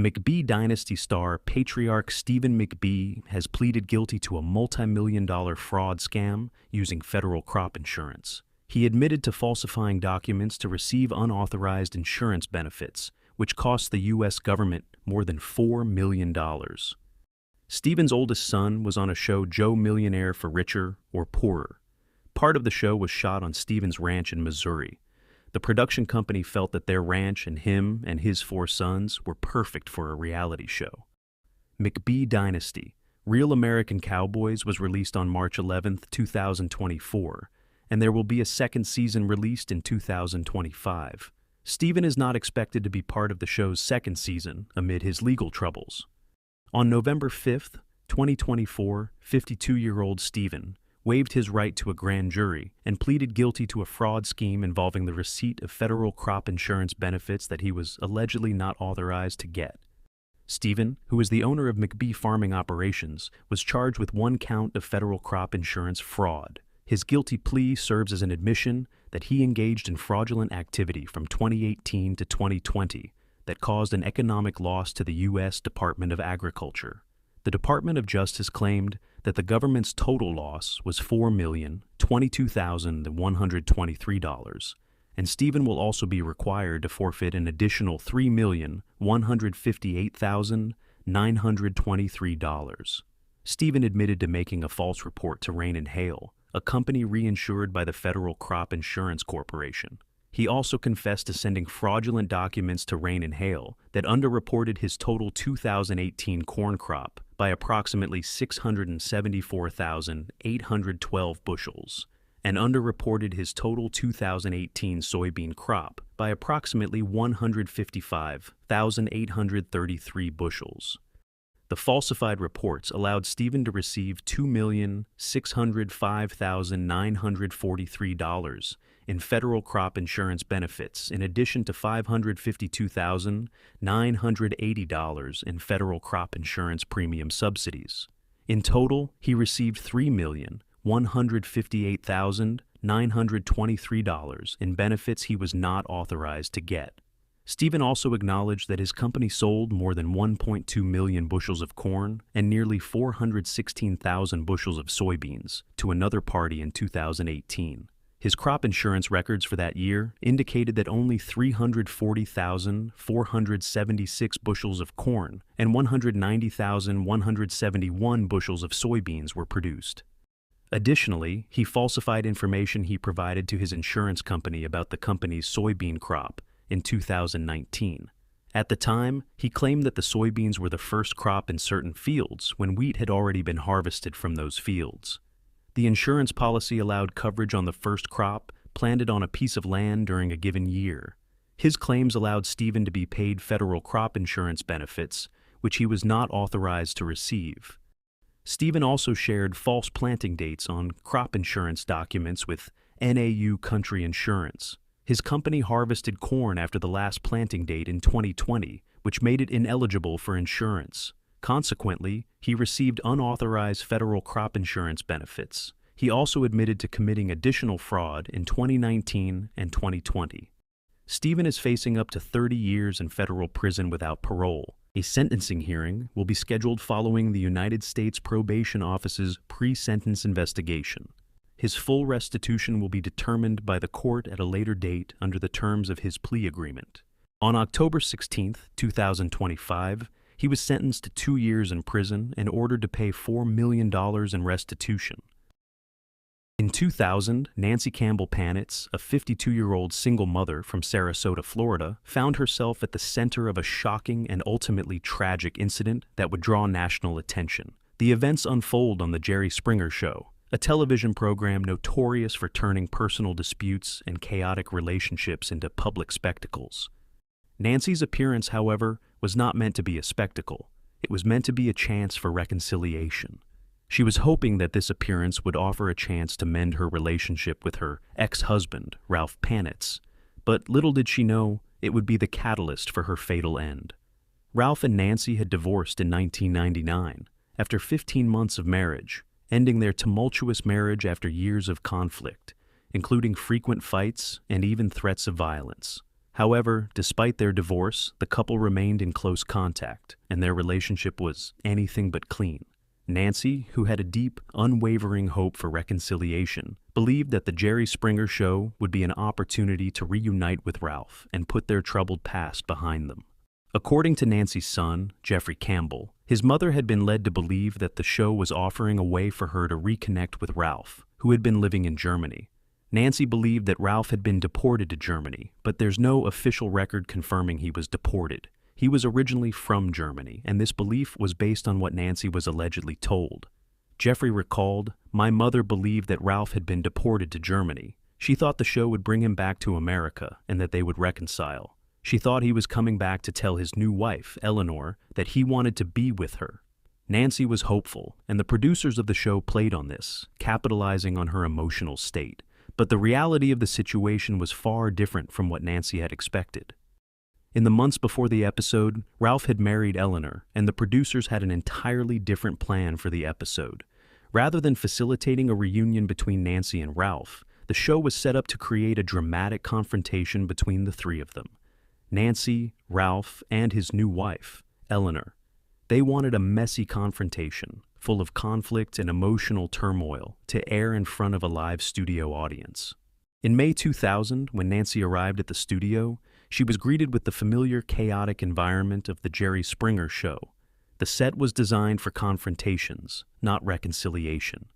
McBee dynasty star patriarch Stephen McBee has pleaded guilty to a multi-million-dollar fraud scam using federal crop insurance. He admitted to falsifying documents to receive unauthorized insurance benefits, which cost the U.S. government more than $4 million. Stephen's oldest son was on a show Joe Millionaire for Richer or Poorer. Part of the show was shot on Stephen's ranch in Missouri. The production company felt that their ranch and him and his 4 sons were perfect for a reality show. McBee Dynasty, Real American Cowboys was released on March 11, 2024, and there will be a second season released in 2025. Stephen is not expected to be part of the show's second season amid his legal troubles. On November 5, 2024, 52-year-old Stephen waived his right to a grand jury and pleaded guilty to a fraud scheme involving the receipt of federal crop insurance benefits that he was allegedly not authorized to get. Stephen, who is the owner of McBee Farming Operations, was charged with 1 count of federal crop insurance fraud. His guilty plea serves as an admission that he engaged in fraudulent activity from 2018 to 2020 that caused an economic loss to the U.S. Department of Agriculture. The Department of Justice claimed that the government's total loss was $4,022,123, and Stephen will also be required to forfeit an additional $3,158,923. Stephen admitted to making a false report to Rain and Hail, a company reinsured by the Federal Crop Insurance Corporation. He also confessed to sending fraudulent documents to Rain and Hail that underreported his total 2018 corn crop by approximately 674,812 bushels, and underreported his total 2018 soybean crop by approximately 155,833 bushels. The falsified reports allowed Stephen to receive $2,605,943 in federal crop insurance benefits, in addition to $552,980 in federal crop insurance premium subsidies. In total, he received $3,158,923 in benefits he was not authorized to get. Stephen also acknowledged that his company sold more than 1.2 million bushels of corn and nearly 416,000 bushels of soybeans to another party in 2018. His crop insurance records for that year indicated that only 340,476 bushels of corn and 190,171 bushels of soybeans were produced. Additionally, he falsified information he provided to his insurance company about the company's soybean crop in 2019. At the time, he claimed that the soybeans were the first crop in certain fields when wheat had already been harvested from those fields. The insurance policy allowed coverage on the first crop planted on a piece of land during a given year. His claims allowed Stephen to be paid federal crop insurance benefits, which he was not authorized to receive. Stephen also shared false planting dates on crop insurance documents with NAU Country Insurance. His company harvested corn after the last planting date in 2020, which made it ineligible for insurance. Consequently, he received unauthorized federal crop insurance benefits. He also admitted to committing additional fraud in 2019 and 2020. Stephen is facing up to 30 years in federal prison without parole. A sentencing hearing will be scheduled following the United States Probation Office's pre-sentence investigation. His full restitution will be determined by the court at a later date under the terms of his plea agreement. On October 16, 2025, he was sentenced to 2 years in prison and ordered to pay $4 million in restitution. In 2000, Nancy Campbell-Panitz, a 52-year-old single mother from Sarasota, Florida, found herself at the center of a shocking and ultimately tragic incident that would draw national attention. The events unfold on The Jerry Springer Show, a television program notorious for turning personal disputes and chaotic relationships into public spectacles. Nancy's appearance, however, was not meant to be a spectacle. It was meant to be a chance for reconciliation. She was hoping that this appearance would offer a chance to mend her relationship with her ex-husband, Ralph Panitz, but little did she know it would be the catalyst for her fatal end. Ralph and Nancy had divorced in 1999, after 15 months of marriage, ending their tumultuous marriage after years of conflict, including frequent fights and even threats of violence. However, despite their divorce, the couple remained in close contact, and their relationship was anything but clean. Nancy, who had a deep, unwavering hope for reconciliation, believed that the Jerry Springer Show would be an opportunity to reunite with Ralph and put their troubled past behind them. According to Nancy's son, Jeffrey Campbell, his mother had been led to believe that the show was offering a way for her to reconnect with Ralph, who had been living in Germany. Nancy believed that Ralph had been deported to Germany, but there's no official record confirming he was deported. He was originally from Germany, and this belief was based on what Nancy was allegedly told. Jeffrey recalled, "My mother believed that Ralph had been deported to Germany. She thought the show would bring him back to America and that they would reconcile. She thought he was coming back to tell his new wife, Eleanor, that he wanted to be with her." Nancy was hopeful, and the producers of the show played on this, capitalizing on her emotional state. But the reality of the situation was far different from what Nancy had expected. In the months before the episode, Ralph had married Eleanor, and the producers had an entirely different plan for the episode. Rather than facilitating a reunion between Nancy and Ralph, the show was set up to create a dramatic confrontation between the three of them. Nancy, Ralph, and his new wife, Eleanor. They wanted a messy confrontation, full of conflict and emotional turmoil, to air in front of a live studio audience. In May 2000, when Nancy arrived at the studio, she was greeted with the familiar chaotic environment of the Jerry Springer Show. The set was designed for confrontations, not reconciliation.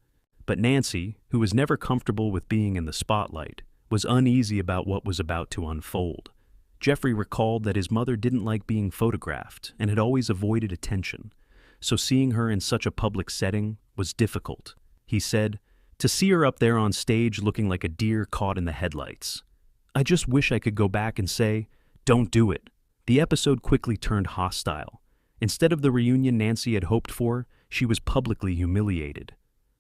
But Nancy, who was never comfortable with being in the spotlight, was uneasy about what was about to unfold. Jeffrey recalled that his mother didn't like being photographed and had always avoided attention, so seeing her in such a public setting was difficult. He said, "To see her up there on stage looking like a deer caught in the headlights. I just wish I could go back and say, 'Don't do it.'" The episode quickly turned hostile. Instead of the reunion Nancy had hoped for, she was publicly humiliated.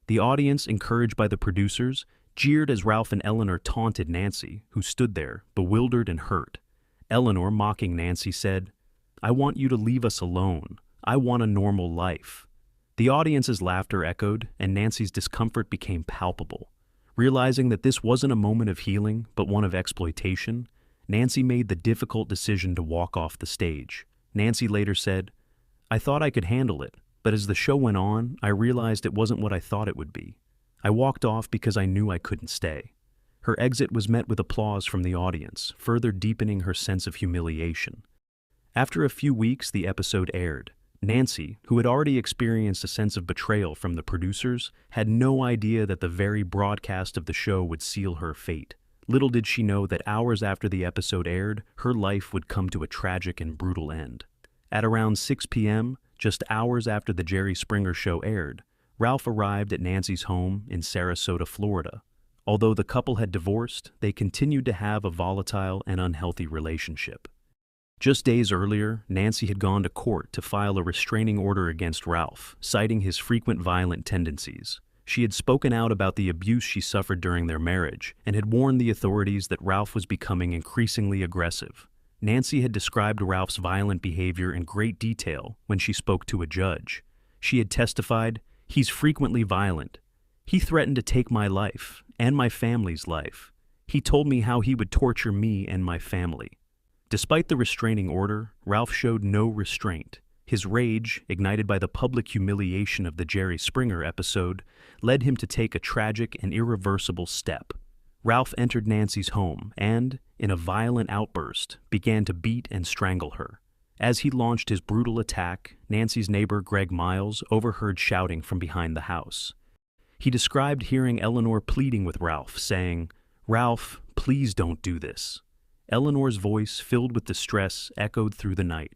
The audience, encouraged by the producers, jeered as Ralph and Eleanor taunted Nancy, who stood there, bewildered and hurt. Eleanor, mocking Nancy, said, "I want you to leave us alone. I want a normal life." The audience's laughter echoed, and Nancy's discomfort became palpable. Realizing that this wasn't a moment of healing, but one of exploitation, Nancy made the difficult decision to walk off the stage. Nancy later said, "I thought I could handle it, but as the show went on, I realized it wasn't what I thought it would be. I walked off because I knew I couldn't stay." Her exit was met with applause from the audience, further deepening her sense of humiliation. After a few weeks, the episode aired. Nancy, who had already experienced a sense of betrayal from the producers, had no idea that the very broadcast of the show would seal her fate. Little did she know that hours after the episode aired, her life would come to a tragic and brutal end. At around 6 p.m., just hours after the Jerry Springer Show aired, Ralph arrived at Nancy's home in Sarasota, Florida. Although the couple had divorced, they continued to have a volatile and unhealthy relationship. Just days earlier, Nancy had gone to court to file a restraining order against Ralph, citing his frequent violent tendencies. She had spoken out about the abuse she suffered during their marriage and had warned the authorities that Ralph was becoming increasingly aggressive. Nancy had described Ralph's violent behavior in great detail when she spoke to a judge. She had testified, "He's frequently violent. He threatened to take my life and my family's life. He told me how he would torture me and my family." Despite the restraining order, Ralph showed no restraint. His rage, ignited by the public humiliation of the Jerry Springer episode, led him to take a tragic and irreversible step. Ralph entered Nancy's home and, in a violent outburst, began to beat and strangle her. As he launched his brutal attack, Nancy's neighbor Greg Miles overheard shouting from behind the house. He described hearing Eleanor pleading with Ralph, saying, "Ralph, please don't do this." Eleanor's voice, filled with distress, echoed through the night.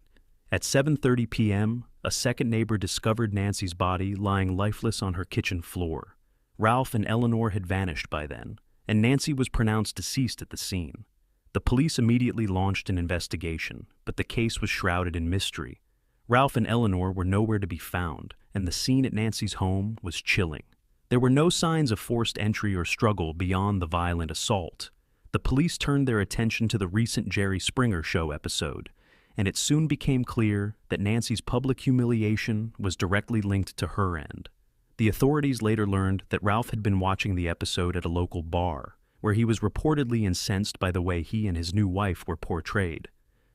At 7:30 p.m., a second neighbor discovered Nancy's body lying lifeless on her kitchen floor. Ralph and Eleanor had vanished by then, and Nancy was pronounced deceased at the scene. The police immediately launched an investigation, but the case was shrouded in mystery. Ralph and Eleanor were nowhere to be found, and the scene at Nancy's home was chilling. There were no signs of forced entry or struggle beyond the violent assault. The police turned their attention to the recent Jerry Springer Show episode, and it soon became clear that Nancy's public humiliation was directly linked to her end. The authorities later learned that Ralph had been watching the episode at a local bar, where he was reportedly incensed by the way he and his new wife were portrayed.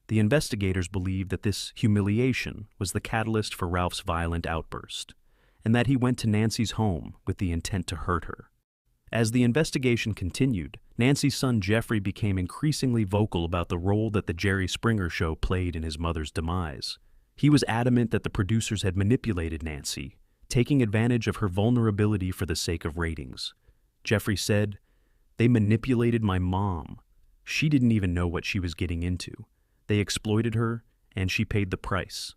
The investigators believed that this humiliation was the catalyst for Ralph's violent outburst, and that he went to Nancy's home with the intent to hurt her. As the investigation continued, Nancy's son Jeffrey became increasingly vocal about the role that the Jerry Springer Show played in his mother's demise. He was adamant that the producers had manipulated Nancy, taking advantage of her vulnerability for the sake of ratings. Jeffrey said, "They manipulated my mom. She didn't even know what she was getting into. They exploited her, and she paid the price."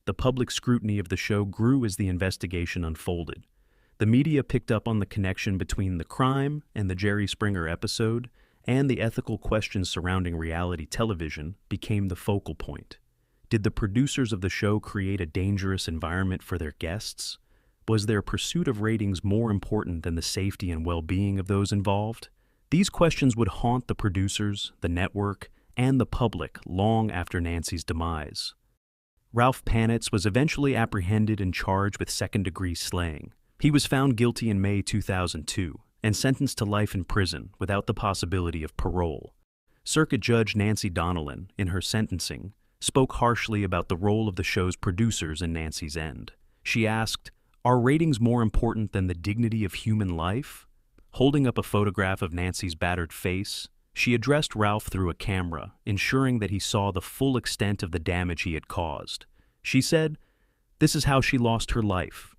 The public scrutiny of the show grew as the investigation unfolded. The media picked up on the connection between the crime and the Jerry Springer episode, and the ethical questions surrounding reality television became the focal point. Did the producers of the show create a dangerous environment for their guests? Was their pursuit of ratings more important than the safety and well-being of those involved? These questions would haunt the producers, the network, and the public long after Nancy's demise. Ralph Panitz was eventually apprehended and charged with second-degree slaying. He was found guilty in May 2002 and sentenced to life in prison without the possibility of parole. Circuit Judge Nancy Donnellan, in her sentencing, spoke harshly about the role of the show's producers in Nancy's end. She asked, "Are ratings more important than the dignity of human life?" Holding up a photograph of Nancy's battered face, she addressed Ralph through a camera, ensuring that he saw the full extent of the damage he had caused. She said, "This is how she lost her life."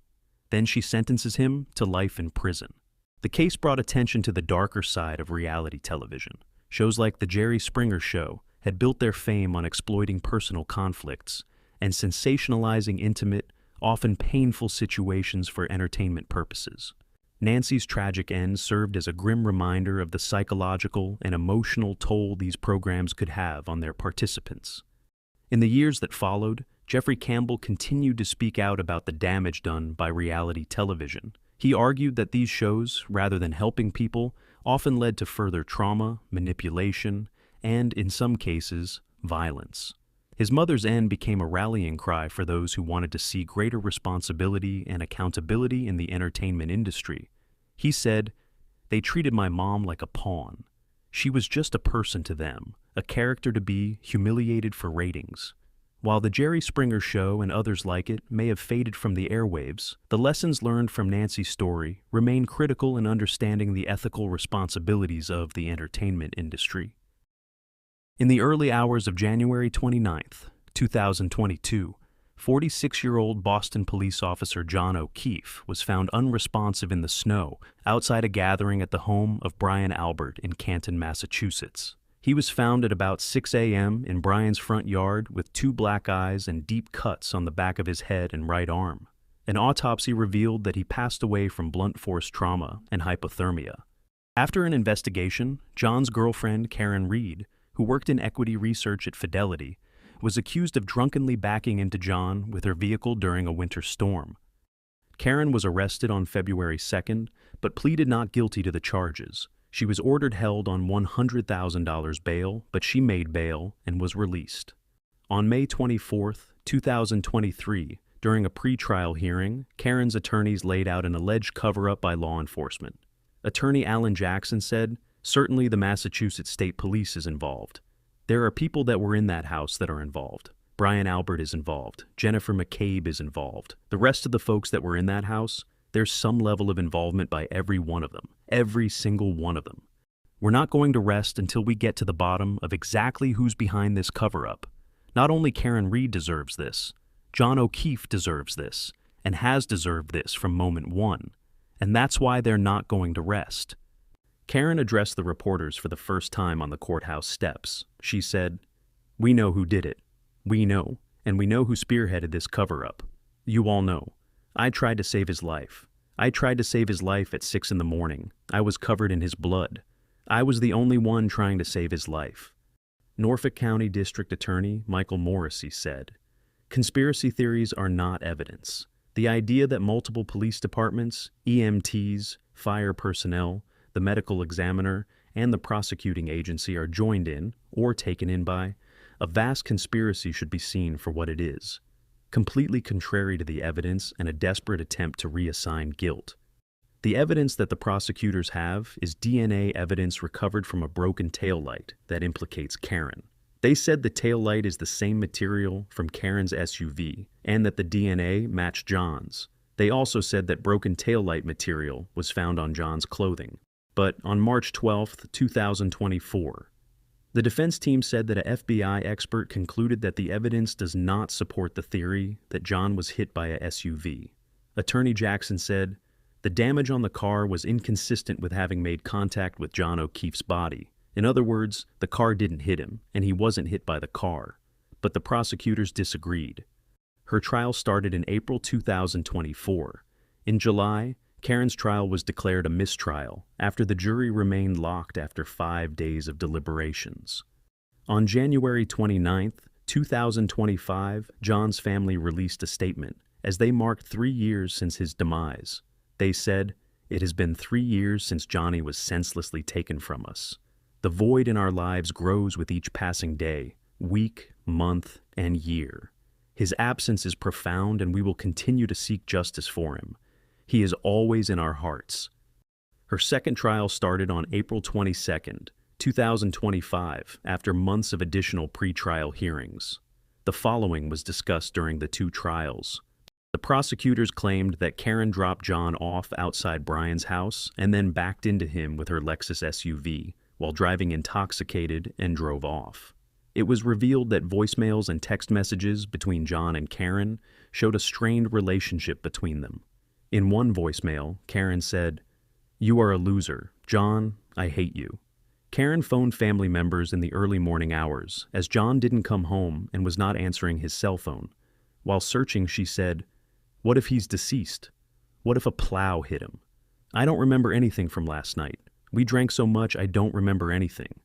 Then she sentences him to life in prison. The case brought attention to the darker side of reality television. Shows like The Jerry Springer Show had built their fame on exploiting personal conflicts and sensationalizing intimate, often painful situations for entertainment purposes. Nancy's tragic end served as a grim reminder of the psychological and emotional toll these programs could have on their participants. In the years that followed, Jeffrey Campbell continued to speak out about the damage done by reality television. He argued that these shows, rather than helping people, often led to further trauma, manipulation, and, in some cases, violence. His mother's end became a rallying cry for those who wanted to see greater responsibility and accountability in the entertainment industry. He said, "They treated my mom like a pawn. She was just a person to them, a character to be humiliated for ratings." While The Jerry Springer Show and others like it may have faded from the airwaves, the lessons learned from Nancy's story remain critical in understanding the ethical responsibilities of the entertainment industry. In the early hours of January 29, 2022, 46-year-old Boston police officer John O'Keefe was found unresponsive in the snow outside a gathering at the home of Brian Albert in Canton, Massachusetts. He was found at about 6 a.m. in Brian's front yard with 2 black eyes and deep cuts on the back of his head and right arm. An autopsy revealed that he passed away from blunt force trauma and hypothermia. After an investigation, John's girlfriend, Karen Reed, who worked in equity research at Fidelity, was accused of drunkenly backing into John with her vehicle during a winter storm. Karen was arrested on February 2nd, but pleaded not guilty to the charges. She was ordered held on $100,000 bail, but she made bail and was released. On May 24, 2023, during a pretrial hearing, Karen's attorneys laid out an alleged cover-up by law enforcement. Attorney Alan Jackson said, "Certainly the Massachusetts State Police is involved. There are people that were in that house that are involved. Brian Albert is involved. Jennifer McCabe is involved. The rest of the folks that were in that house, there's some level of involvement by every one of them. Every single one of them. We're not going to rest until we get to the bottom of exactly who's behind this cover-up. Not only Karen Reed deserves this, John O'Keefe deserves this, and has deserved this from moment one. And that's why they're not going to rest." Karen addressed the reporters for the first time on the courthouse steps. She said, "We know who did it. We know, and we know who spearheaded this cover-up. You all know. I tried to save his life. I tried to save his life at 6 in the morning. I was covered in his blood. I was the only one trying to save his life." Norfolk County District Attorney Michael Morrissey said, "Conspiracy theories are not evidence. The idea that multiple police departments, EMTs, fire personnel, the medical examiner, and the prosecuting agency are joined in, or taken in by, a vast conspiracy should be seen for what it is. Completely contrary to the evidence and a desperate attempt to reassign guilt. The evidence that the prosecutors have is DNA evidence recovered from a broken taillight that implicates Karen. They said the taillight is the same material from Karen's SUV and that the DNA matched John's. They also said that broken taillight material was found on John's clothing. But on March 12, 2024, the defense team said that an FBI expert concluded that the evidence does not support the theory that John was hit by a SUV. Attorney Jackson said, "The damage on the car was inconsistent with having made contact with John O'Keefe's body. In other words, the car didn't hit him, and he wasn't hit by the car." But the prosecutors disagreed. Her trial started in April 2024. In July, Karen's trial was declared a mistrial after the jury remained locked after 5 days of deliberations. On January 29, 2025, John's family released a statement as they marked 3 years since his demise. They said, "It has been 3 years since Johnny was senselessly taken from us. The void in our lives grows with each passing day, week, month, and year. His absence is profound, and we will continue to seek justice for him. He is always in our hearts." Her second trial started on April 22, 2025, after months of additional pretrial hearings. The following was discussed during the 2 trials. The prosecutors claimed that Karen dropped John off outside Brian's house and then backed into him with her Lexus SUV while driving intoxicated and drove off. It was revealed that voicemails and text messages between John and Karen showed a strained relationship between them. In one voicemail, Karen said, "You are a loser. John, I hate you." Karen phoned family members in the early morning hours as John didn't come home and was not answering his cell phone. While searching, she said, "What if he's deceased? What if a plow hit him? I don't remember anything from last night. We drank so much I don't remember anything."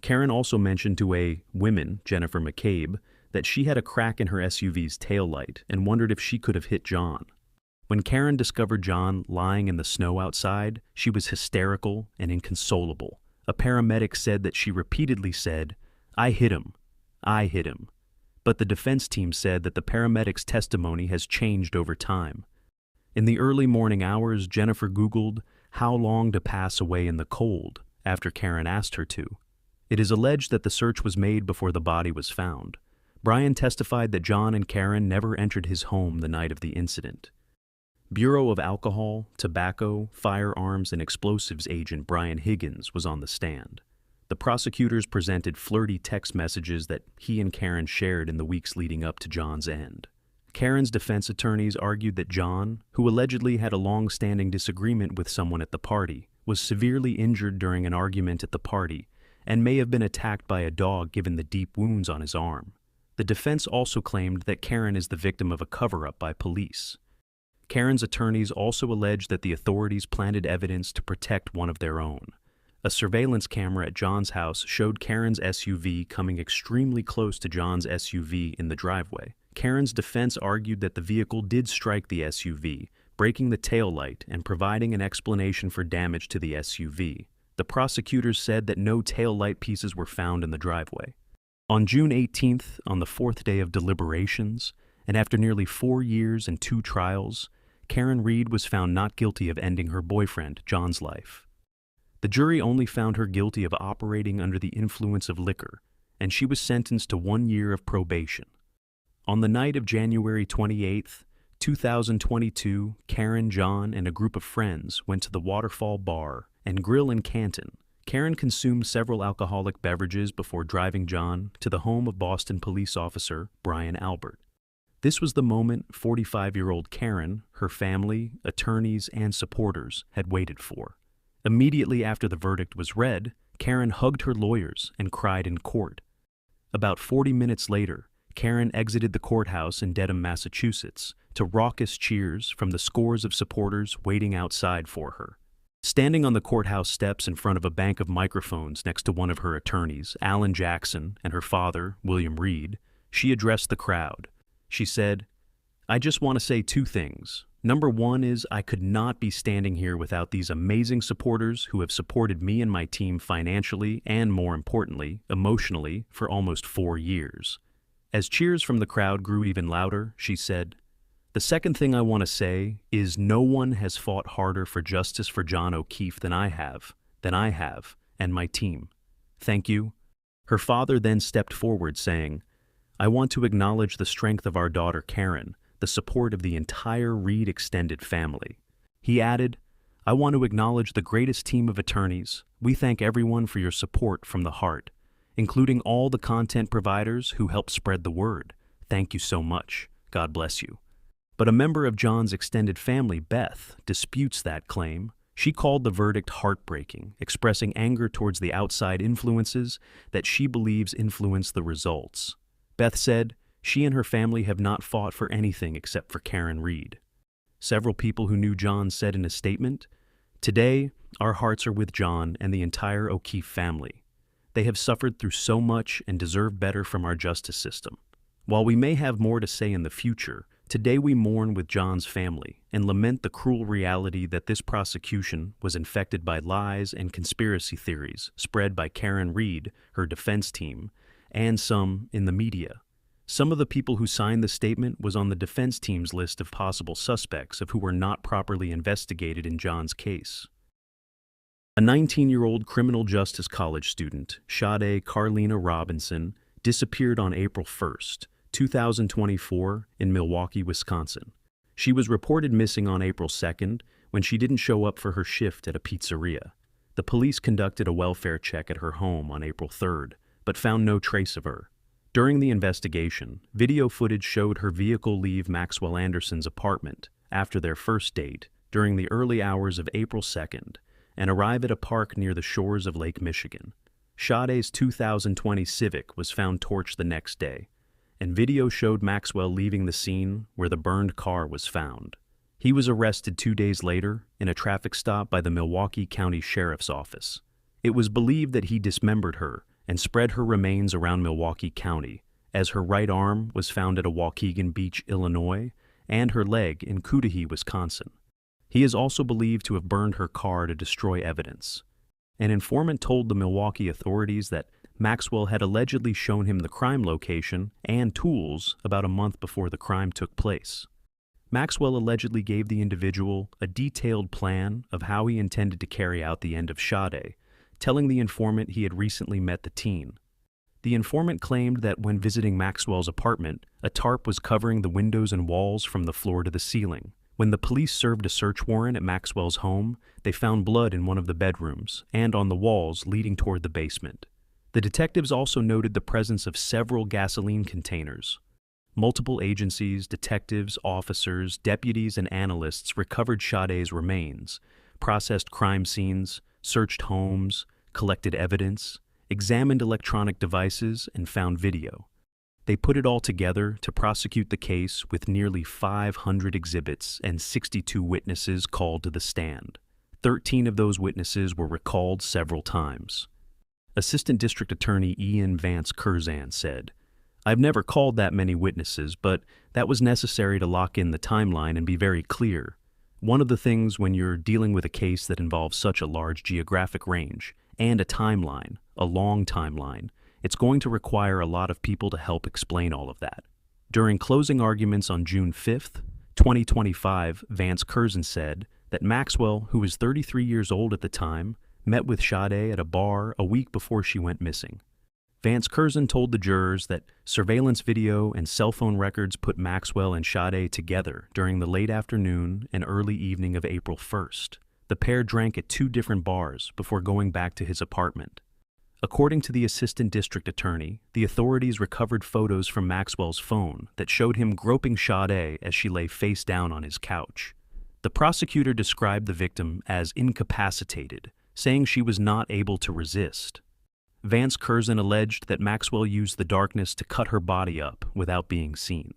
Karen also mentioned to a woman, Jennifer McCabe, that she had a crack in her SUV's taillight and wondered if she could have hit John. When Karen discovered John lying in the snow outside, she was hysterical and inconsolable. A paramedic said that she repeatedly said, "I hit him. I hit him." But the defense team said that the paramedic's testimony has changed over time. In the early morning hours, Jennifer Googled how long to pass away in the cold after Karen asked her to. It is alleged that the search was made before the body was found. Brian testified that John and Karen never entered his home the night of the incident. Bureau of Alcohol, Tobacco, Firearms, and Explosives agent Brian Higgins was on the stand. The prosecutors presented flirty text messages that he and Karen shared in the weeks leading up to John's end. Karen's defense attorneys argued that John, who allegedly had a long-standing disagreement with someone at the party, was severely injured during an argument at the party and may have been attacked by a dog given the deep wounds on his arm. The defense also claimed that Karen is the victim of a cover-up by police. Karen's attorneys also alleged that the authorities planted evidence to protect one of their own. A surveillance camera at John's house showed Karen's SUV coming extremely close to John's SUV in the driveway. Karen's defense argued that the vehicle did strike the SUV, breaking the taillight and providing an explanation for damage to the SUV. The prosecutors said that no taillight pieces were found in the driveway. On June 18th, on the 4th day of deliberations, and after nearly 4 years and 2 trials, Karen Reed was found not guilty of ending her boyfriend, John's life. The jury only found her guilty of operating under the influence of liquor, and she was sentenced to 1 year of probation. On the night of January 28, 2022, Karen, John, and a group of friends went to the Waterfall Bar and Grill in Canton. Karen consumed several alcoholic beverages before driving John to the home of Boston police officer Brian Albert. This was the moment 45-year-old Karen, her family, attorneys, and supporters had waited for. Immediately after the verdict was read, Karen hugged her lawyers and cried in court. About 40 minutes later, Karen exited the courthouse in Dedham, Massachusetts, to raucous cheers from the scores of supporters waiting outside for her. Standing on the courthouse steps in front of a bank of microphones next to one of her attorneys, Alan Jackson, and her father, William Reed, she addressed the crowd. She said, "I just want to say 2 things. Number 1 is I could not be standing here without these amazing supporters who have supported me and my team financially and, more importantly, emotionally for almost 4 years. As cheers from the crowd grew even louder, she said, The second thing I want to say is no one has fought harder for justice for John O'Keefe than I have, and my team. Thank you. Her father then stepped forward saying, I want to acknowledge the strength of our daughter Karen, the support of the entire Reed extended family. He added, I want to acknowledge the greatest team of attorneys. We thank everyone for your support from the heart, including all the content providers who helped spread the word. Thank you so much. God bless you. But a member of John's extended family, Beth, disputes that claim. She called the verdict heartbreaking, expressing anger towards the outside influences that she believes influenced the results. Beth said, she and her family have not fought for anything except for Karen Reed. Several people who knew John said in a statement, today, our hearts are with John and the entire O'Keefe family. They have suffered through so much and deserve better from our justice system. While we may have more to say in the future, today we mourn with John's family and lament the cruel reality that this prosecution was infected by lies and conspiracy theories spread by Karen Reed, her defense team, and some in the media. Some of the people who signed the statement was on the defense team's list of possible suspects of who were not properly investigated in John's case. A 19-year-old criminal justice college student, Sade Carlina Robinson, disappeared on April 1st, 2024 in Milwaukee, Wisconsin. She was reported missing on April 2nd when she didn't show up for her shift at a pizzeria. The police conducted a welfare check at her home on April 3rd, but found no trace of her. During the investigation, video footage showed her vehicle leave Maxwell Anderson's apartment after their first date during the early hours of April 2nd and arrive at a park near the shores of Lake Michigan. Sade's 2020 Civic was found torched the next day, and video showed Maxwell leaving the scene where the burned car was found. He was arrested 2 days later in a traffic stop by the Milwaukee County Sheriff's Office. It was believed that he dismembered her and spread her remains around Milwaukee County, as her right arm was found at a Waukegan Beach, Illinois, and her leg in Cudahy, Wisconsin. He is also believed to have burned her car to destroy evidence. An informant told the Milwaukee authorities that Maxwell had allegedly shown him the crime location and tools about a month before the crime took place. Maxwell allegedly gave the individual a detailed plan of how he intended to carry out the end of Sade, telling the informant he had recently met the teen. The informant claimed that when visiting Maxwell's apartment, a tarp was covering the windows and walls from the floor to the ceiling. When the police served a search warrant at Maxwell's home, they found blood in one of the bedrooms and on the walls leading toward the basement. The detectives also noted the presence of several gasoline containers. Multiple agencies, detectives, officers, deputies, and analysts recovered Sade's remains, processed crime scenes, searched homes, collected evidence, examined electronic devices, and found video. They put it all together to prosecute the case with nearly 500 exhibits and 62 witnesses called to the stand. 13 of those witnesses were recalled several times. Assistant District Attorney Ian Vance Curzan said, I've never called that many witnesses, but that was necessary to lock in the timeline and be very clear. One of the things when you're dealing with a case that involves such a large geographic range and a timeline, a long timeline, it's going to require a lot of people to help explain all of that. During closing arguments on June 5th, 2025, Vance Curzan said that Maxwell, who was 33 years old at the time, met with Sade at a bar a week before she went missing. Vance Curzan told the jurors that surveillance video and cell phone records put Maxwell and Sade together during the late afternoon and early evening of April 1st. The pair drank at 2 different bars before going back to his apartment. According to the assistant district attorney, the authorities recovered photos from Maxwell's phone that showed him groping Sade as she lay face down on his couch. The prosecutor described the victim as incapacitated, saying she was not able to resist. Vance Curzan alleged that Maxwell used the darkness to cut her body up without being seen.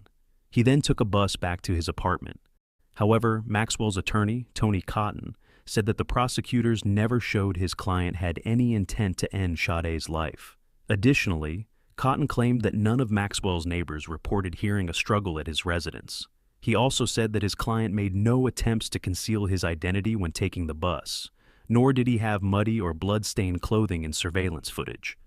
He then took a bus back to his apartment. However, Maxwell's attorney, Tony Cotton, said that the prosecutors never showed his client had any intent to end Sade's life. Additionally, Cotton claimed that none of Maxwell's neighbors reported hearing a struggle at his residence. He also said that his client made no attempts to conceal his identity when taking the bus, nor did he have muddy or blood-stained clothing in surveillance footage.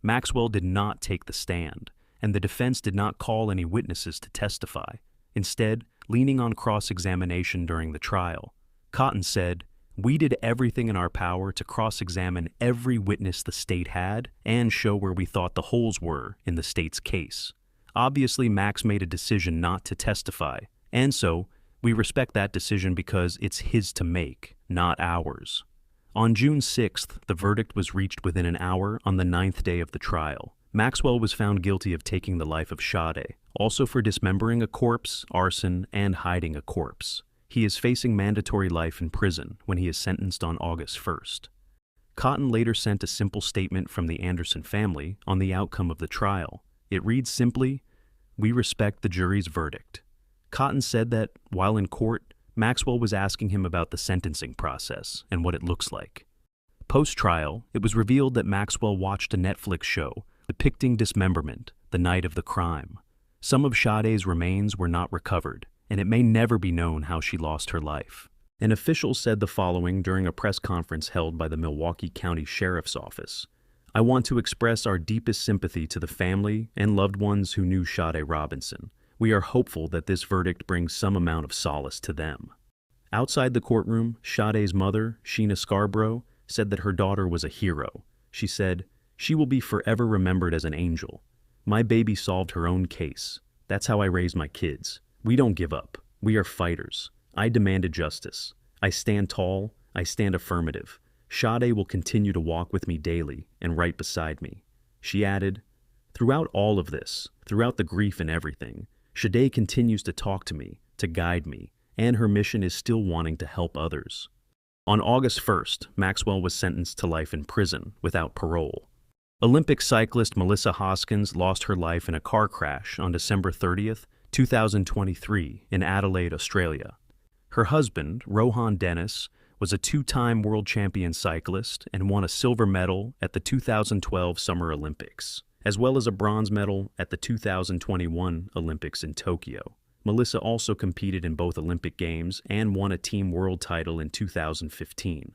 Maxwell did not take the stand, and the defense did not call any witnesses to testify, instead leaning on cross-examination during the trial. Cotton said, "We did everything in our power to cross-examine every witness the state had and show where we thought the holes were in the state's case. Obviously, Max made a decision not to testify, and so we respect that decision because it's his to make, not ours." On June 6th, the verdict was reached within an hour on the 9th day of the trial. Maxwell was found guilty of taking the life of Sade, also for dismembering a corpse, arson, and hiding a corpse. He is facing mandatory life in prison when he is sentenced on August 1st. Cotton later sent a simple statement from the Anderson family on the outcome of the trial. It reads simply, "We respect the jury's verdict." Cotton said that, while in court, Maxwell was asking him about the sentencing process and what it looks like. Post-trial, it was revealed that Maxwell watched a Netflix show depicting dismemberment the night of the crime. Some of Sade's remains were not recovered, and it may never be known how she lost her life. An official said the following during a press conference held by the Milwaukee County Sheriff's Office. "I want to express our deepest sympathy to the family and loved ones who knew Sade Robinson. We are hopeful that this verdict brings some amount of solace to them." Outside the courtroom, Sade's mother, Sheena Scarborough, said that her daughter was a hero. She said, "She will be forever remembered as an angel. My baby solved her own case. That's how I raise my kids. We don't give up. We are fighters. I demanded justice. I stand tall. I stand affirmative. Sade will continue to walk with me daily and right beside me." She added, "Throughout all of this, throughout the grief and everything, Sade continues to talk to me, to guide me, and her mission is still wanting to help others." On August 1st, Maxwell was sentenced to life in prison without parole. Olympic cyclist Alyssa Hoskins lost her life in a car crash on December 30th, 2023 in Adelaide, Australia. Her husband, Rohan Dennis, was a two-time world champion cyclist and won a silver medal at the 2012 Summer Olympics, as well as a bronze medal at the 2021 Olympics in Tokyo. Melissa also competed in both Olympic Games and won a team world title in 2015.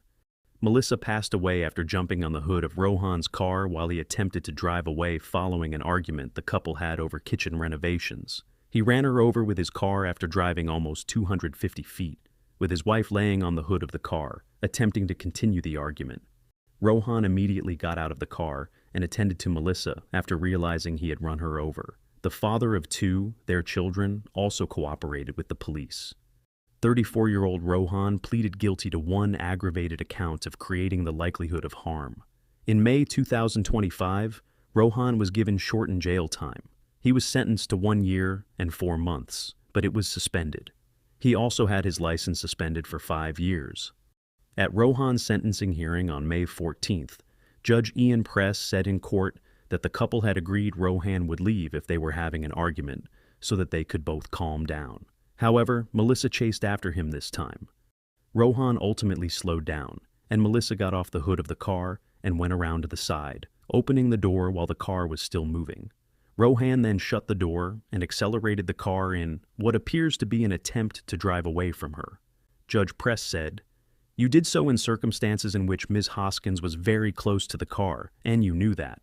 Melissa passed away after jumping on the hood of Rohan's car while he attempted to drive away following an argument the couple had over kitchen renovations. He ran her over with his car after driving almost 250 feet, with his wife laying on the hood of the car, attempting to continue the argument. Rohan immediately got out of the car and attended to Melissa after realizing he had run her over. The father of two, their children, also cooperated with the police. 34-year-old Rohan pleaded guilty to one aggravated account of creating the likelihood of harm. In May 2025, Rohan was given shortened jail time. He was sentenced to 1 year and 4 months, but it was suspended. He also had his license suspended for 5 years. At Rohan's sentencing hearing on May 14th, Judge Ian Press said in court that the couple had agreed Rohan would leave if they were having an argument so that they could both calm down. However, Melissa chased after him this time. Rohan ultimately slowed down, and Melissa got off the hood of the car and went around to the side, opening the door while the car was still moving. Rohan then shut the door and accelerated the car in what appears to be an attempt to drive away from her. Judge Press said, "You did so in circumstances in which Ms. Hoskins was very close to the car, and you knew that."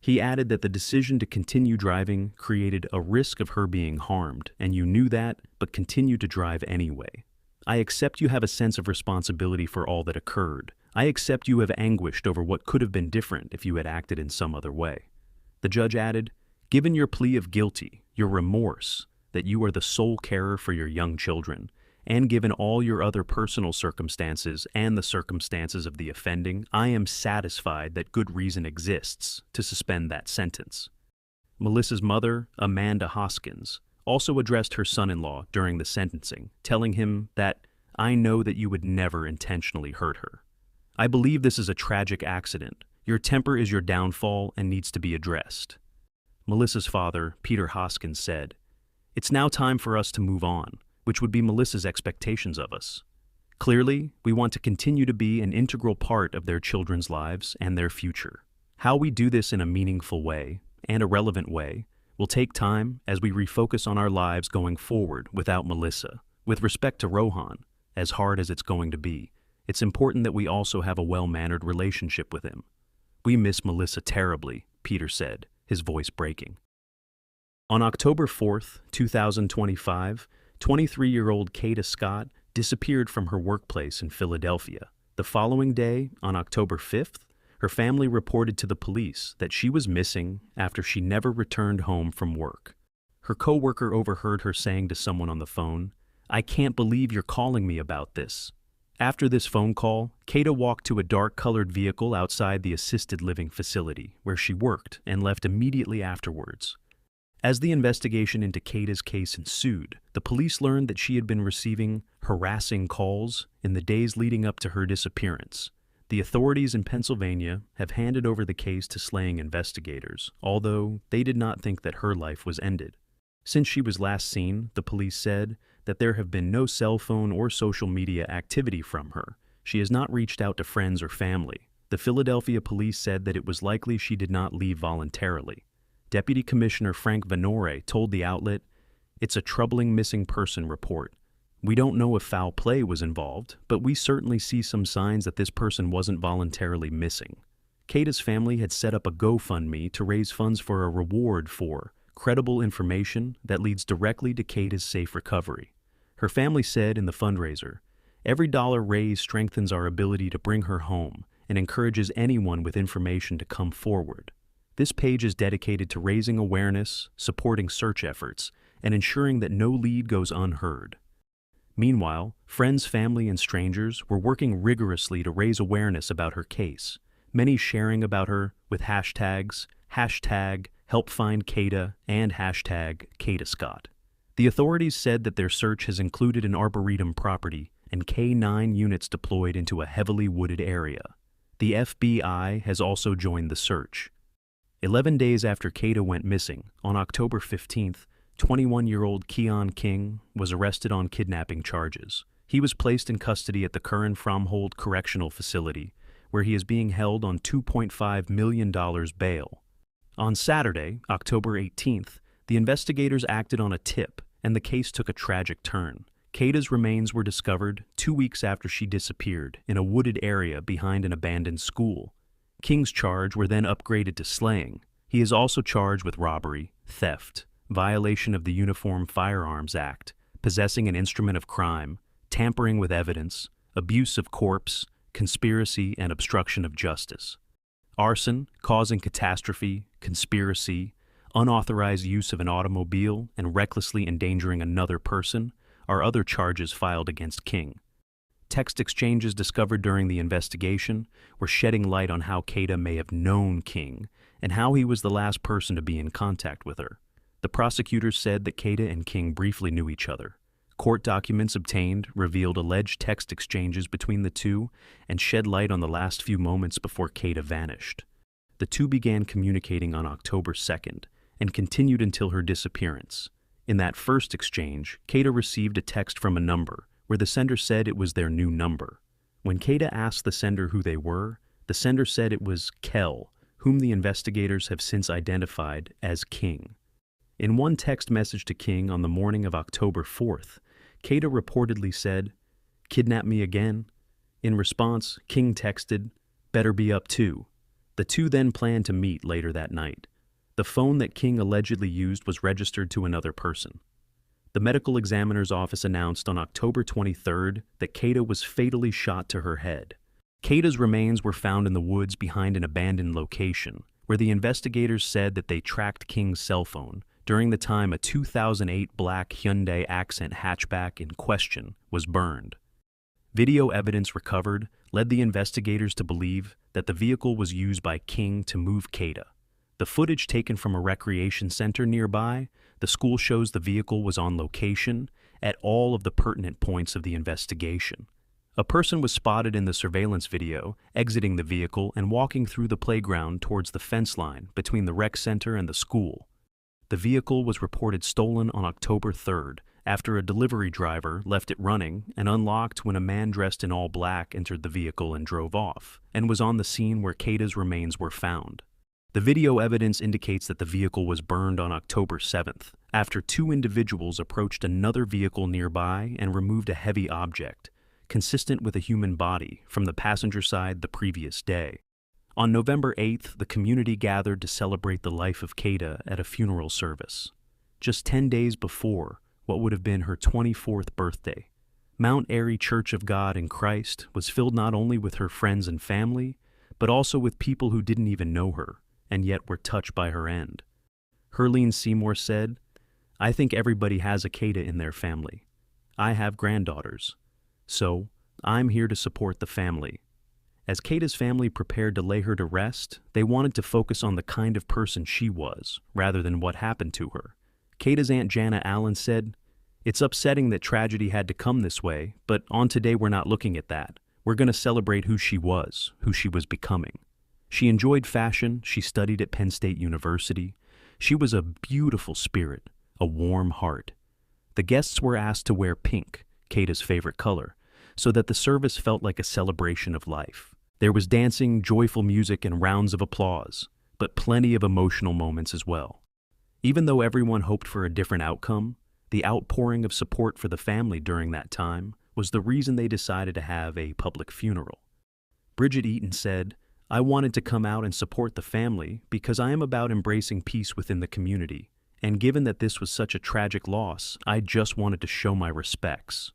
He added that the decision to continue driving created a risk of her being harmed, and you knew that, but continued to drive anyway. "I accept you have a sense of responsibility for all that occurred. I accept you have anguished over what could have been different if you had acted in some other way." The judge added, "Given your plea of guilty, your remorse, that you are the sole carer for your young children, and given all your other personal circumstances and the circumstances of the offending, I am satisfied that good reason exists to suspend that sentence." Melissa's mother, Amanda Hoskins, also addressed her son-in-law during the sentencing, telling him that, "I know that you would never intentionally hurt her. I believe this is a tragic accident. Your temper is your downfall and needs to be addressed." Melissa's father, Peter Hoskins, said, "It's now time for us to move on," which would be Melissa's expectations of us. Clearly, we want to continue to be an integral part of their children's lives and their future. How we do this in a meaningful way, and a relevant way, will take time as we refocus on our lives going forward without Melissa. With respect to Rohan, as hard as it's going to be, it's important that we also have a well-mannered relationship with him. "We miss Melissa terribly," Peter said, his voice breaking. On October 4th, 2025, 23-year-old Kada Scott disappeared from her workplace in Philadelphia. The following day, on October 5th, her family reported to the police that she was missing after she never returned home from work. Her coworker overheard her saying to someone on the phone, "I can't believe you're calling me about this." After this phone call, Kada walked to a dark-colored vehicle outside the assisted living facility where she worked and left immediately afterwards. As the investigation into Kada's case ensued, the police learned that she had been receiving harassing calls in the days leading up to her disappearance. The authorities in Pennsylvania have handed over the case to slaying investigators, although they did not think that her life was ended. Since she was last seen, the police said that there have been no cell phone or social media activity from her. She has not reached out to friends or family. The Philadelphia police said that it was likely she did not leave voluntarily. Deputy Commissioner Frank Venore told the outlet, "It's a troubling missing person report. We don't know if foul play was involved, but we certainly see some signs that this person wasn't voluntarily missing." Kada's family had set up a GoFundMe to raise funds for a reward for credible information that leads directly to Kada's safe recovery. Her family said in the fundraiser, "Every dollar raised strengthens our ability to bring her home and encourages anyone with information to come forward." This page is dedicated to raising awareness, supporting search efforts, and ensuring that no lead goes unheard. Meanwhile, friends, family, and strangers were working rigorously to raise awareness about her case, many sharing about her with hashtags, #HelpFindKada and #KadaScott. The authorities said that their search has included an arboretum property and K-9 units deployed into a heavily wooded area. The FBI has also joined the search. 11 days after Kada went missing, on October 15th, 21-year-old Keon King was arrested on kidnapping charges. He was placed in custody at the Curran Fromhold Correctional Facility, where he is being held on $2.5 million bail. On Saturday, October 18th, the investigators acted on a tip, and the case took a tragic turn. Kada's remains were discovered 2 weeks after she disappeared in a wooded area behind an abandoned school. King's charge were then upgraded to slaying. He is also charged with robbery, theft, violation of the Uniform Firearms Act, possessing an instrument of crime, tampering with evidence, abuse of corpse, conspiracy and obstruction of justice. Arson, causing catastrophe, conspiracy, unauthorized use of an automobile, and recklessly endangering another person are other charges filed against King. Text exchanges discovered during the investigation were shedding light on how Kada may have known King and how he was the last person to be in contact with her. The prosecutors said that Kada and King briefly knew each other. Court documents obtained revealed alleged text exchanges between the two and shed light on the last few moments before Kada vanished. The two began communicating on October 2nd and continued until her disappearance. In that first exchange, Kada received a text from a number where the sender said it was their new number. When Kada asked the sender who they were, the sender said it was Kel, whom the investigators have since identified as King. In one text message to King on the morning of October 4th, Kada reportedly said, "Kidnap me again?" In response, King texted, "Better be up too." The two then planned to meet later that night. The phone that King allegedly used was registered to another person. The medical examiner's office announced on October 23rd that Kada was fatally shot to her head. Kada's remains were found in the woods behind an abandoned location, where the investigators said that they tracked King's cell phone during the time a 2008 black Hyundai Accent hatchback in question was burned. Video evidence recovered led the investigators to believe that the vehicle was used by King to move Kada. The footage taken from a recreation center nearby, the school shows the vehicle was on location at all of the pertinent points of the investigation. A person was spotted in the surveillance video exiting the vehicle and walking through the playground towards the fence line between the rec center and the school. The vehicle was reported stolen on October 3rd after a delivery driver left it running and unlocked when a man dressed in all black entered the vehicle and drove off, and was on the scene where Kada's remains were found. The video evidence indicates that the vehicle was burned on October 7th after two individuals approached another vehicle nearby and removed a heavy object, consistent with a human body, from the passenger side the previous day. On November 8th, the community gathered to celebrate the life of Kada at a funeral service. Just 10 days before, what would have been her 24th birthday. Mount Airy Church of God in Christ was filled not only with her friends and family, but also with people who didn't even know her, and yet were touched by her end. Herlene Seymour said, "I think everybody has a Kada in their family. I have granddaughters. So, I'm here to support the family." As Kada's family prepared to lay her to rest, they wanted to focus on the kind of person she was, rather than what happened to her. Kada's Aunt Jana Allen said, "It's upsetting that tragedy had to come this way, but on today we're not looking at that. We're going to celebrate who she was becoming." She enjoyed fashion, she studied at Penn State University. She was a beautiful spirit, a warm heart. The guests were asked to wear pink, Kada's favorite color, so that the service felt like a celebration of life. There was dancing, joyful music, and rounds of applause, but plenty of emotional moments as well. Even though everyone hoped for a different outcome, the outpouring of support for the family during that time was the reason they decided to have a public funeral. Bridget Eaton said, "I wanted to come out and support the family because I am about embracing peace within the community, and given that this was such a tragic loss, I just wanted to show my respects."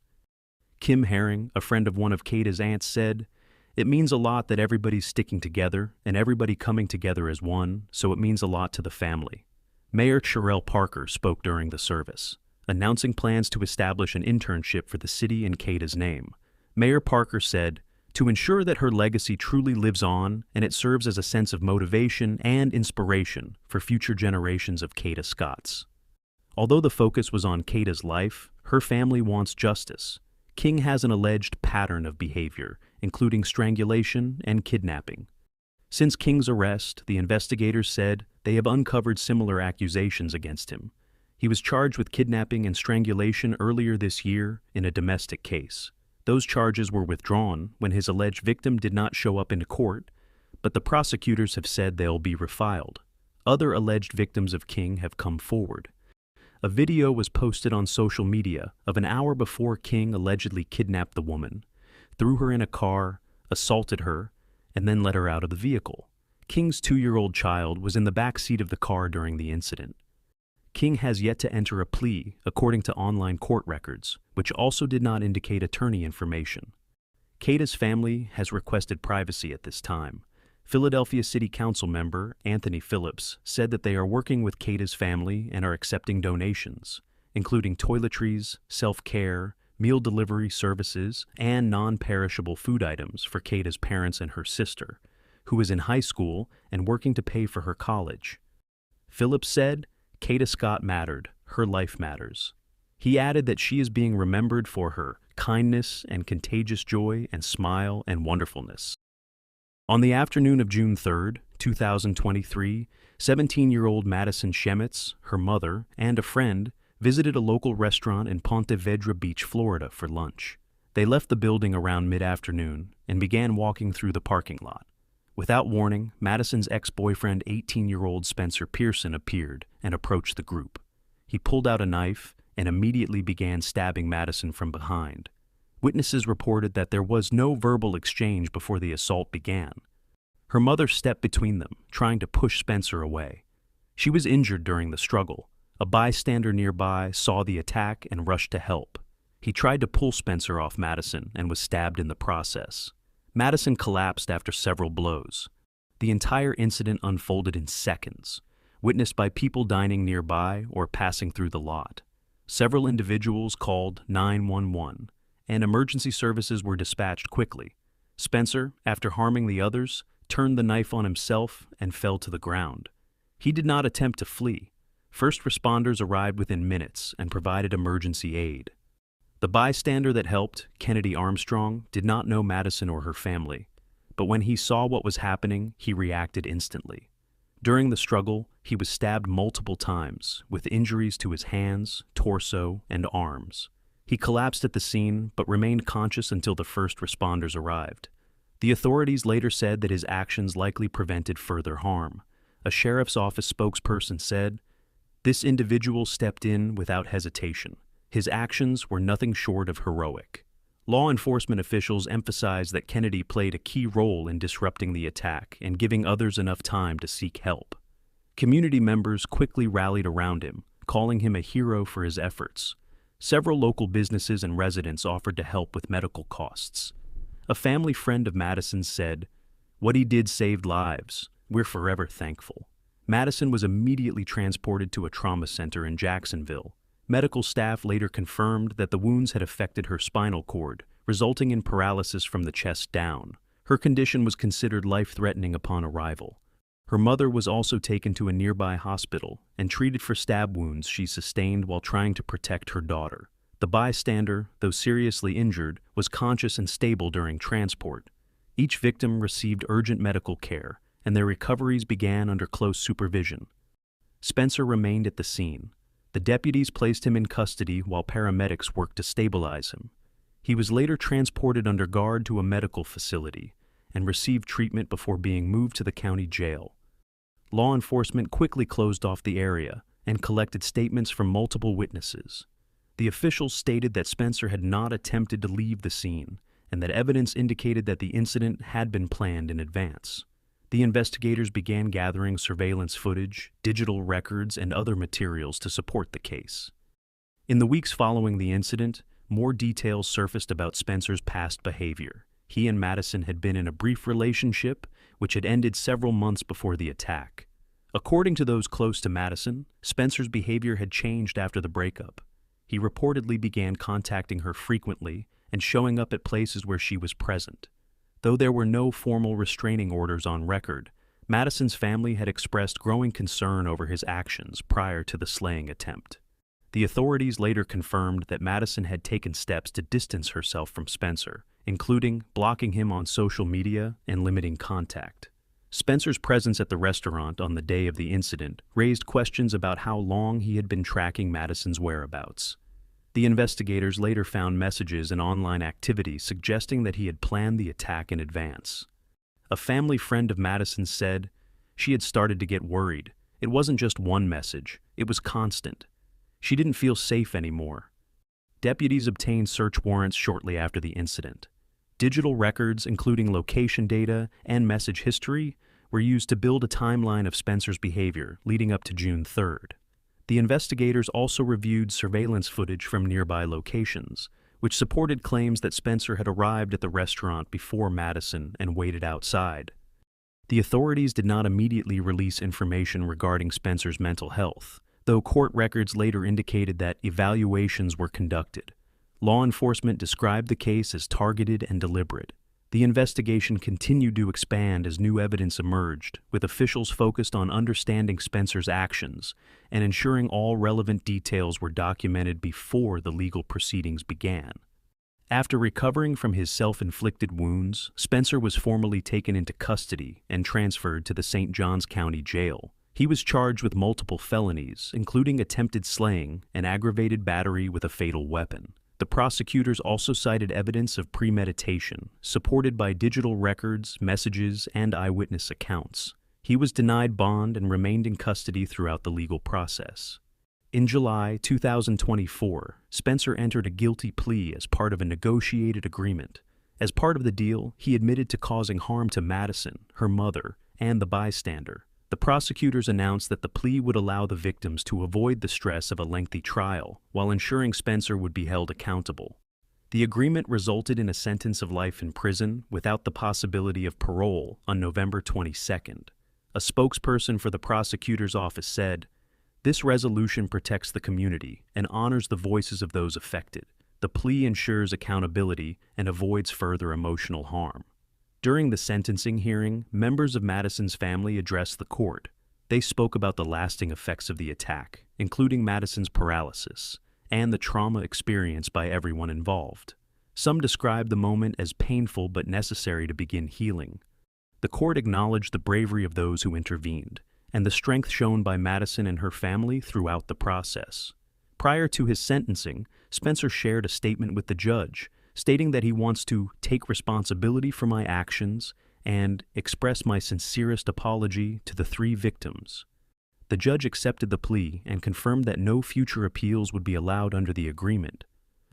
Kim Herring, a friend of one of Kada's aunts, said, "It means a lot that everybody's sticking together and everybody coming together as one, so it means a lot to the family." Mayor Sherelle Parker spoke during the service, announcing plans to establish an internship for the city in Kada's name. Mayor Parker said, "To ensure that her legacy truly lives on and it serves as a sense of motivation and inspiration for future generations of Kada Scotts." Although the focus was on Kada's life, her family wants justice. King has an alleged pattern of behavior, including strangulation and kidnapping. Since King's arrest, the investigators said they have uncovered similar accusations against him. He was charged with kidnapping and strangulation earlier this year in a domestic case. Those charges were withdrawn when his alleged victim did not show up in court, but the prosecutors have said they'll be refiled. Other alleged victims of King have come forward. A video was posted on social media of an hour before King allegedly kidnapped the woman, threw her in a car, assaulted her, and then let her out of the vehicle. King's 2-year-old child was in the back seat of the car during the incident. King has yet to enter a plea, according to online court records, which also did not indicate attorney information. Kada's family has requested privacy at this time. Philadelphia City Council member Anthony Phillips said that they are working with Kada's family and are accepting donations, including toiletries, self-care, meal delivery services, and non-perishable food items for Kada's parents and her sister, who is in high school and working to pay for her college. Phillips said, "Kada Scott mattered, her life matters." He added that she is being remembered for her kindness and contagious joy and smile and wonderfulness. On the afternoon of June 3, 2023, 17-year-old Madison Schemitz, her mother, and a friend visited a local restaurant in Ponte Vedra Beach, Florida for lunch. They left the building around mid-afternoon and began walking through the parking lot. Without warning, Madison's ex-boyfriend, 18-year-old Spencer Pearson, appeared and approached the group. He pulled out a knife and immediately began stabbing Madison from behind. Witnesses reported that there was no verbal exchange before the assault began. Her mother stepped between them, trying to push Spencer away. She was injured during the struggle. A bystander nearby saw the attack and rushed to help. He tried to pull Spencer off Madison and was stabbed in the process. Madison collapsed after several blows. The entire incident unfolded in seconds, witnessed by people dining nearby or passing through the lot. Several individuals called 911, and emergency services were dispatched quickly. Spencer, after harming the others, turned the knife on himself and fell to the ground. He did not attempt to flee. First responders arrived within minutes and provided emergency aid. The bystander that helped, Kennedy Armstrong, did not know Madison or her family, but when he saw what was happening, he reacted instantly. During the struggle, he was stabbed multiple times, with injuries to his hands, torso, and arms. He collapsed at the scene, but remained conscious until the first responders arrived. The authorities later said that his actions likely prevented further harm. A sheriff's office spokesperson said, "This individual stepped in without hesitation. His actions were nothing short of heroic." Law enforcement officials emphasized that Kennedy played a key role in disrupting the attack and giving others enough time to seek help. Community members quickly rallied around him, calling him a hero for his efforts. Several local businesses and residents offered to help with medical costs. A family friend of Madison's said, "What he did saved lives. We're forever thankful." Madison was immediately transported to a trauma center in Jacksonville. Medical staff later confirmed that the wounds had affected her spinal cord, resulting in paralysis from the chest down. Her condition was considered life-threatening upon arrival. Her mother was also taken to a nearby hospital and treated for stab wounds she sustained while trying to protect her daughter. The bystander, though seriously injured, was conscious and stable during transport. Each victim received urgent medical care, and their recoveries began under close supervision. Spencer remained at the scene. The deputies placed him in custody while paramedics worked to stabilize him. He was later transported under guard to a medical facility and received treatment before being moved to the county jail. Law enforcement quickly closed off the area and collected statements from multiple witnesses. The officials stated that Spencer had not attempted to leave the scene and that evidence indicated that the incident had been planned in advance. The investigators began gathering surveillance footage, digital records, and other materials to support the case. In the weeks following the incident, more details surfaced about Spencer's past behavior. He and Madison had been in a brief relationship, which had ended several months before the attack. According to those close to Madison, Spencer's behavior had changed after the breakup. He reportedly began contacting her frequently and showing up at places where she was present. Though there were no formal restraining orders on record, Madison's family had expressed growing concern over his actions prior to the slaying attempt. The authorities later confirmed that Madison had taken steps to distance herself from Spencer, including blocking him on social media and limiting contact. Spencer's presence at the restaurant on the day of the incident raised questions about how long he had been tracking Madison's whereabouts. The investigators later found messages and online activity suggesting that he had planned the attack in advance. A family friend of Madison said, "She had started to get worried. It wasn't just one message, it was constant. She didn't feel safe anymore." Deputies obtained search warrants shortly after the incident. Digital records, including location data and message history, were used to build a timeline of Spencer's behavior leading up to June 3rd. The investigators also reviewed surveillance footage from nearby locations, which supported claims that Spencer had arrived at the restaurant before Madison and waited outside. The authorities did not immediately release information regarding Spencer's mental health, though court records later indicated that evaluations were conducted. Law enforcement described the case as targeted and deliberate. The investigation continued to expand as new evidence emerged, with officials focused on understanding Spencer's actions and ensuring all relevant details were documented before the legal proceedings began. After recovering from his self-inflicted wounds, Spencer was formally taken into custody and transferred to the St. Johns County Jail. He was charged with multiple felonies, including attempted slaying and aggravated battery with a fatal weapon. The prosecutors also cited evidence of premeditation, supported by digital records, messages, and eyewitness accounts. He was denied bond and remained in custody throughout the legal process. In July 2024, Spencer entered a guilty plea as part of a negotiated agreement. As part of the deal, he admitted to causing harm to Madison, her mother, and the bystander. The prosecutors announced that the plea would allow the victims to avoid the stress of a lengthy trial, while ensuring Spencer would be held accountable. The agreement resulted in a sentence of life in prison without the possibility of parole on November 22nd. A spokesperson for the prosecutor's office said, "This resolution protects the community and honors the voices of those affected. The plea ensures accountability and avoids further emotional harm." During the sentencing hearing, members of Madison's family addressed the court. They spoke about the lasting effects of the attack, including Madison's paralysis, and the trauma experienced by everyone involved. Some described the moment as painful but necessary to begin healing. The court acknowledged the bravery of those who intervened, and the strength shown by Madison and her family throughout the process. Prior to his sentencing, Spencer shared a statement with the judge, stating that he wants to take responsibility for my actions and express my sincerest apology to the 3 victims. The judge accepted the plea and confirmed that no future appeals would be allowed under the agreement.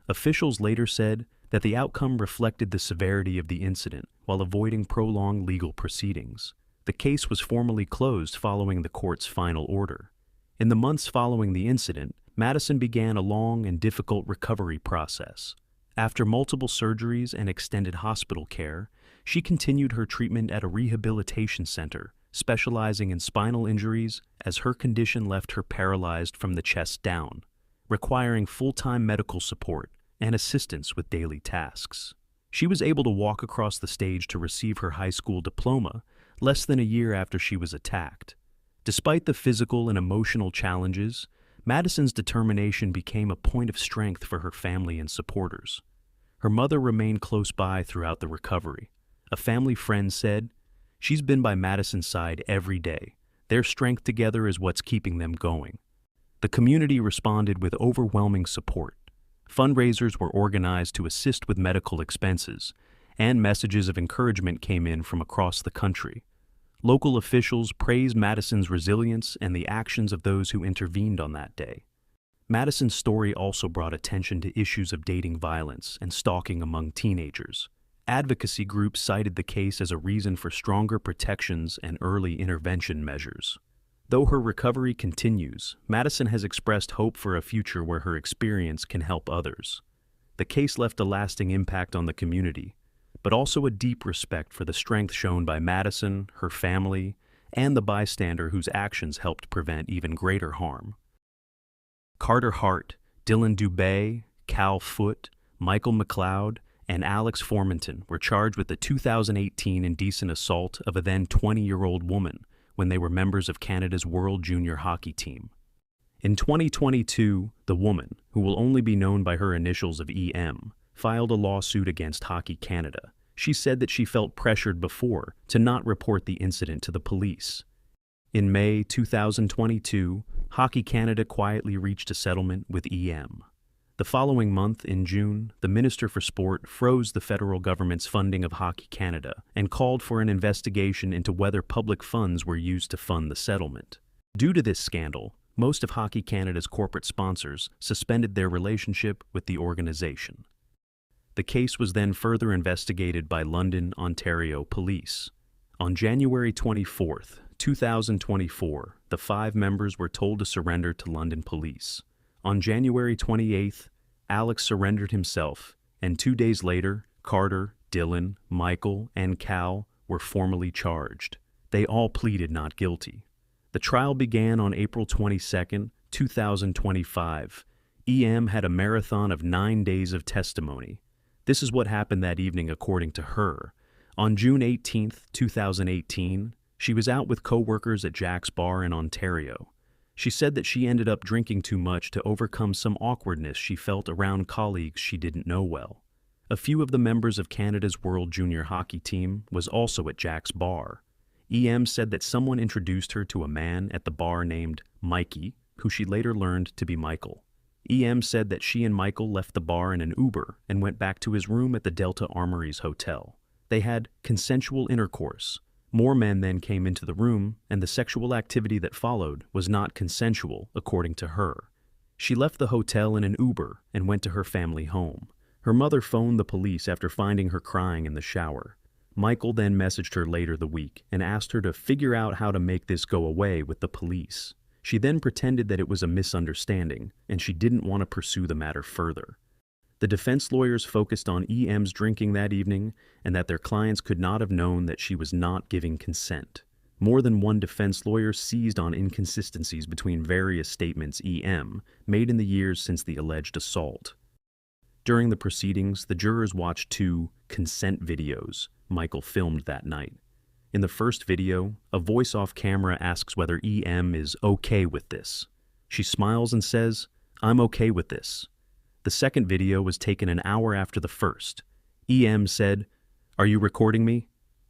Officials later said that the outcome reflected the severity of the incident while avoiding prolonged legal proceedings. The case was formally closed following the court's final order. In the months following the incident, Madison began a long and difficult recovery process. After multiple surgeries and extended hospital care, she continued her treatment at a rehabilitation center, specializing in spinal injuries as her condition left her paralyzed from the chest down, requiring full-time medical support and assistance with daily tasks. She was able to walk across the stage to receive her high school diploma less than a year after she was attacked. Despite the physical and emotional challenges, Madison's determination became a point of strength for her family and supporters. Her mother remained close by throughout the recovery. A family friend said, "She's been by Madison's side every day. Their strength together is what's keeping them going." The community responded with overwhelming support. Fundraisers were organized to assist with medical expenses, and messages of encouragement came in from across the country. Local officials praised Madison's resilience and the actions of those who intervened on that day. Madison's story also brought attention to issues of dating violence and stalking among teenagers. Advocacy groups cited the case as a reason for stronger protections and early intervention measures. Though her recovery continues, Madison has expressed hope for a future where her experience can help others. The case left a lasting impact on the community, but also a deep respect for the strength shown by Madison, her family, and the bystander whose actions helped prevent even greater harm. Carter Hart, Dylan Dubé, Cal Foote, Michael McLeod, and Alex Formanton were charged with the 2018 indecent assault of a then 20-year-old woman when they were members of Canada's World Junior Hockey Team. In 2022, the woman, who will only be known by her initials of EM, filed a lawsuit against Hockey Canada. She said that she felt pressured before to not report the incident to the police. In May 2022, Hockey Canada quietly reached a settlement with EM. The following month, in June, the Minister for Sport froze the federal government's funding of Hockey Canada and called for an investigation into whether public funds were used to fund the settlement. Due to this scandal, most of Hockey Canada's corporate sponsors suspended their relationship with the organization. The case was then further investigated by London, Ontario police. On January 24, 2024, the 5 members were told to surrender to London police. On January 28th, Alex surrendered himself, and 2 days later, Carter, Dylan, Michael, and Cal were formally charged. They all pleaded not guilty. The trial began on April 22, 2025. EM had a marathon of 9 days of testimony. This is what happened that evening according to her. On June 18, 2018, she was out with co-workers at Jack's Bar in Ontario. She said that she ended up drinking too much to overcome some awkwardness she felt around colleagues she didn't know well. A few of the members of Canada's World Junior Hockey Team was also at Jack's Bar. EM said that someone introduced her to a man at the bar named Mikey, who she later learned to be Michael. EM said that she and Michael left the bar in an Uber and went back to his room at the Delta Armories Hotel. They had consensual intercourse. More men then came into the room, and the sexual activity that followed was not consensual, according to her. She left the hotel in an Uber and went to her family home. Her mother phoned the police after finding her crying in the shower. Michael then messaged her later the week and asked her to figure out how to make this go away with the police. She then pretended that it was a misunderstanding, and she didn't want to pursue the matter further. The defense lawyers focused on EM's drinking that evening and that their clients could not have known that she was not giving consent. More than one defense lawyer seized on inconsistencies between various statements EM made in the years since the alleged assault. During the proceedings, the jurors watched 2 consent videos Michael filmed that night. In the first video, a voice off camera asks whether EM is okay with this. She smiles and says, "I'm okay with this." The second video was taken an hour after the first. EM said, "Are you recording me?"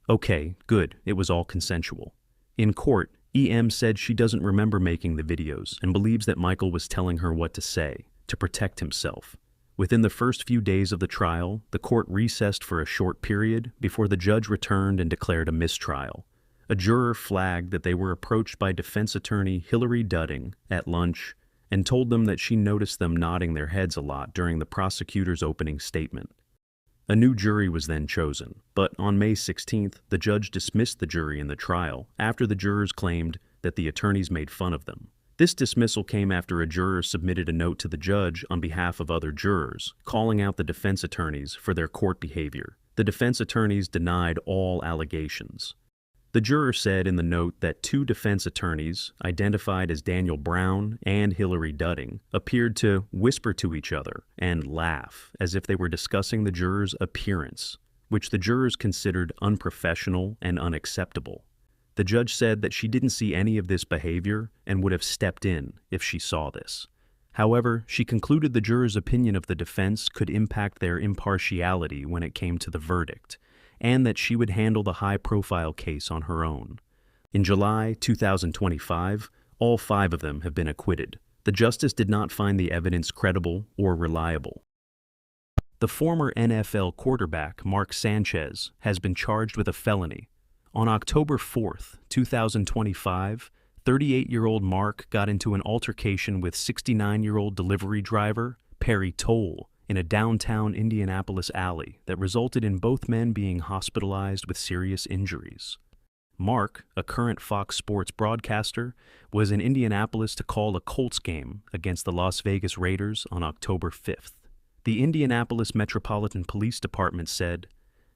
"Okay, good, it was all consensual." In court, EM said she doesn't remember making the videos and believes that Michael was telling her what to say to protect himself. Within the first few days of the trial, the court recessed for a short period before the judge returned and declared a mistrial. A juror flagged that they were approached by defense attorney Hilary Dudding at lunch and told them that she noticed them nodding their heads a lot during the prosecutor's opening statement. A new jury was then chosen, but on May 16th, the judge dismissed the jury in the trial after the jurors claimed that the attorneys made fun of them. This dismissal came after a juror submitted a note to the judge on behalf of other jurors, calling out the defense attorneys for their court behavior. The defense attorneys denied all allegations. The juror said in the note that two defense attorneys, identified as Daniel Brown and Hillary Dudding, appeared to whisper to each other and laugh as if they were discussing the juror's appearance, which the jurors considered unprofessional and unacceptable. The judge said that she didn't see any of this behavior and would have stepped in if she saw this. However, she concluded the jurors' opinion of the defense could impact their impartiality when it came to the verdict, and that she would handle the high-profile case on her own. In July 2025, all 5 of them have been acquitted. The justice did not find the evidence credible or reliable. The former NFL quarterback, Mark Sanchez, has been charged with a felony. On October 4, 2025, 38-year-old Mark got into an altercation with 69-year-old delivery driver Perry Toll in a downtown Indianapolis alley that resulted in both men being hospitalized with serious injuries. Mark, a current Fox Sports broadcaster, was in Indianapolis to call a Colts game against the Las Vegas Raiders on October 5th. The Indianapolis Metropolitan Police Department said,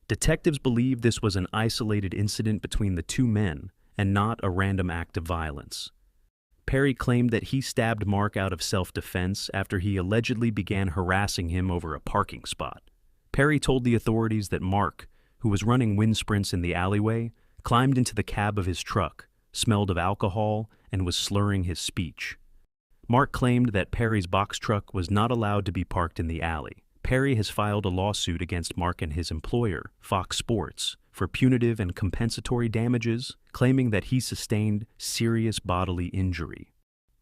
"Detectives believe this was an isolated incident between the two men and not a random act of violence." Perry claimed that he stabbed Mark out of self-defense after he allegedly began harassing him over a parking spot. Perry told the authorities that Mark, who was running wind sprints in the alleyway, climbed into the cab of his truck, smelled of alcohol, and was slurring his speech. Mark claimed that Perry's box truck was not allowed to be parked in the alley. Perry has filed a lawsuit against Mark and his employer, Fox Sports, for punitive and compensatory damages, claiming that he sustained serious bodily injury.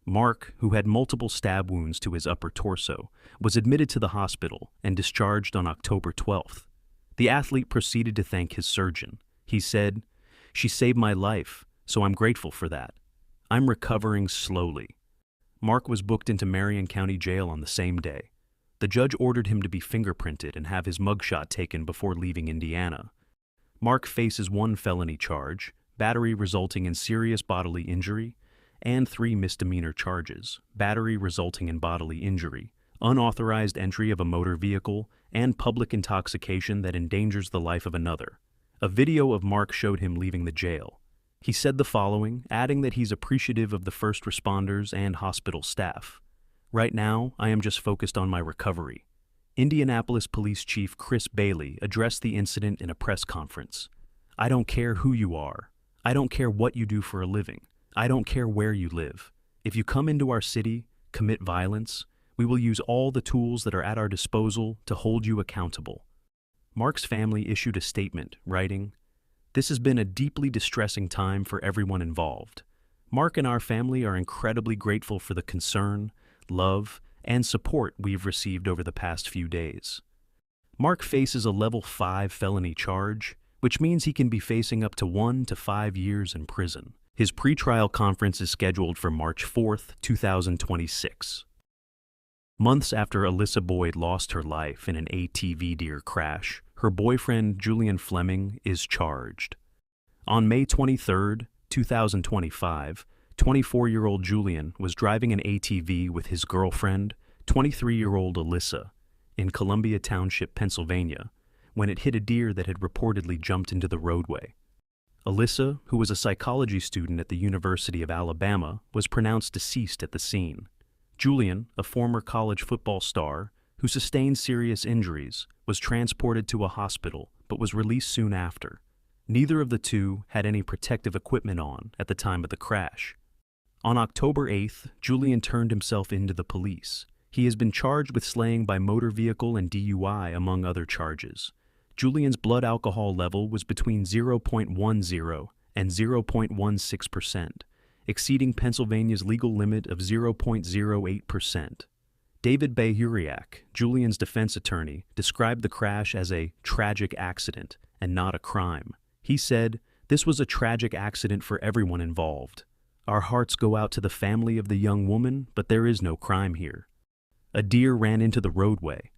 Mark, who had multiple stab wounds to his upper torso, was admitted to the hospital and discharged on October 12th. The athlete proceeded to thank his surgeon. He said, "She saved my life, so I'm grateful for that. I'm recovering slowly." Mark was booked into Marion County Jail on the same day. The judge ordered him to be fingerprinted and have his mugshot taken before leaving Indiana. Mark faces 1 felony charge, battery resulting in serious bodily injury, and 3 misdemeanor charges, battery resulting in bodily injury, unauthorized entry of a motor vehicle, and public intoxication that endangers the life of another. A video of Mark showed him leaving the jail. He said the following, adding that he's appreciative of the first responders and hospital staff. "Right now, I am just focused on my recovery." Indianapolis Police Chief Chris Bailey addressed the incident in a press conference. "I don't care who you are. I don't care what you do for a living. I don't care where you live. If you come into our city, commit violence, we will use all the tools that are at our disposal to hold you accountable." Mark's family issued a statement, writing, "This has been a deeply distressing time for everyone involved. Mark and our family are incredibly grateful for the concern, love, and support we've received over the past few days." Mark faces a level 5 felony charge, which means he can be facing up to 1 to 5 years in prison. His pretrial conference is scheduled for March 4th, 2026. Months after Alyssa Boyd lost her life in an ATV deer crash, her boyfriend Julian Fleming is charged. On May 23, 2025, 24-year-old Julian was driving an ATV with his girlfriend, 23-year-old Alyssa, in Columbia Township, Pennsylvania, when it hit a deer that had reportedly jumped into the roadway. Alyssa, who was a psychology student at the University of Alabama, was pronounced deceased at the scene. Julian, a former college football star who sustained serious injuries, was transported to a hospital but was released soon after. Neither of the two had any protective equipment on at the time of the crash. On October 8th, Julian turned himself in to the police. He has been charged with slaying by motor vehicle and DUI, among other charges. Julian's blood alcohol level was between 0.10 and 0.16%, exceeding Pennsylvania's legal limit of 0.08%. David Bayuriak, Julian's defense attorney, described the crash as a tragic accident and not a crime. He said, "This was a tragic accident for everyone involved. Our hearts go out to the family of the young woman, but there is no crime here." A deer ran into the roadway.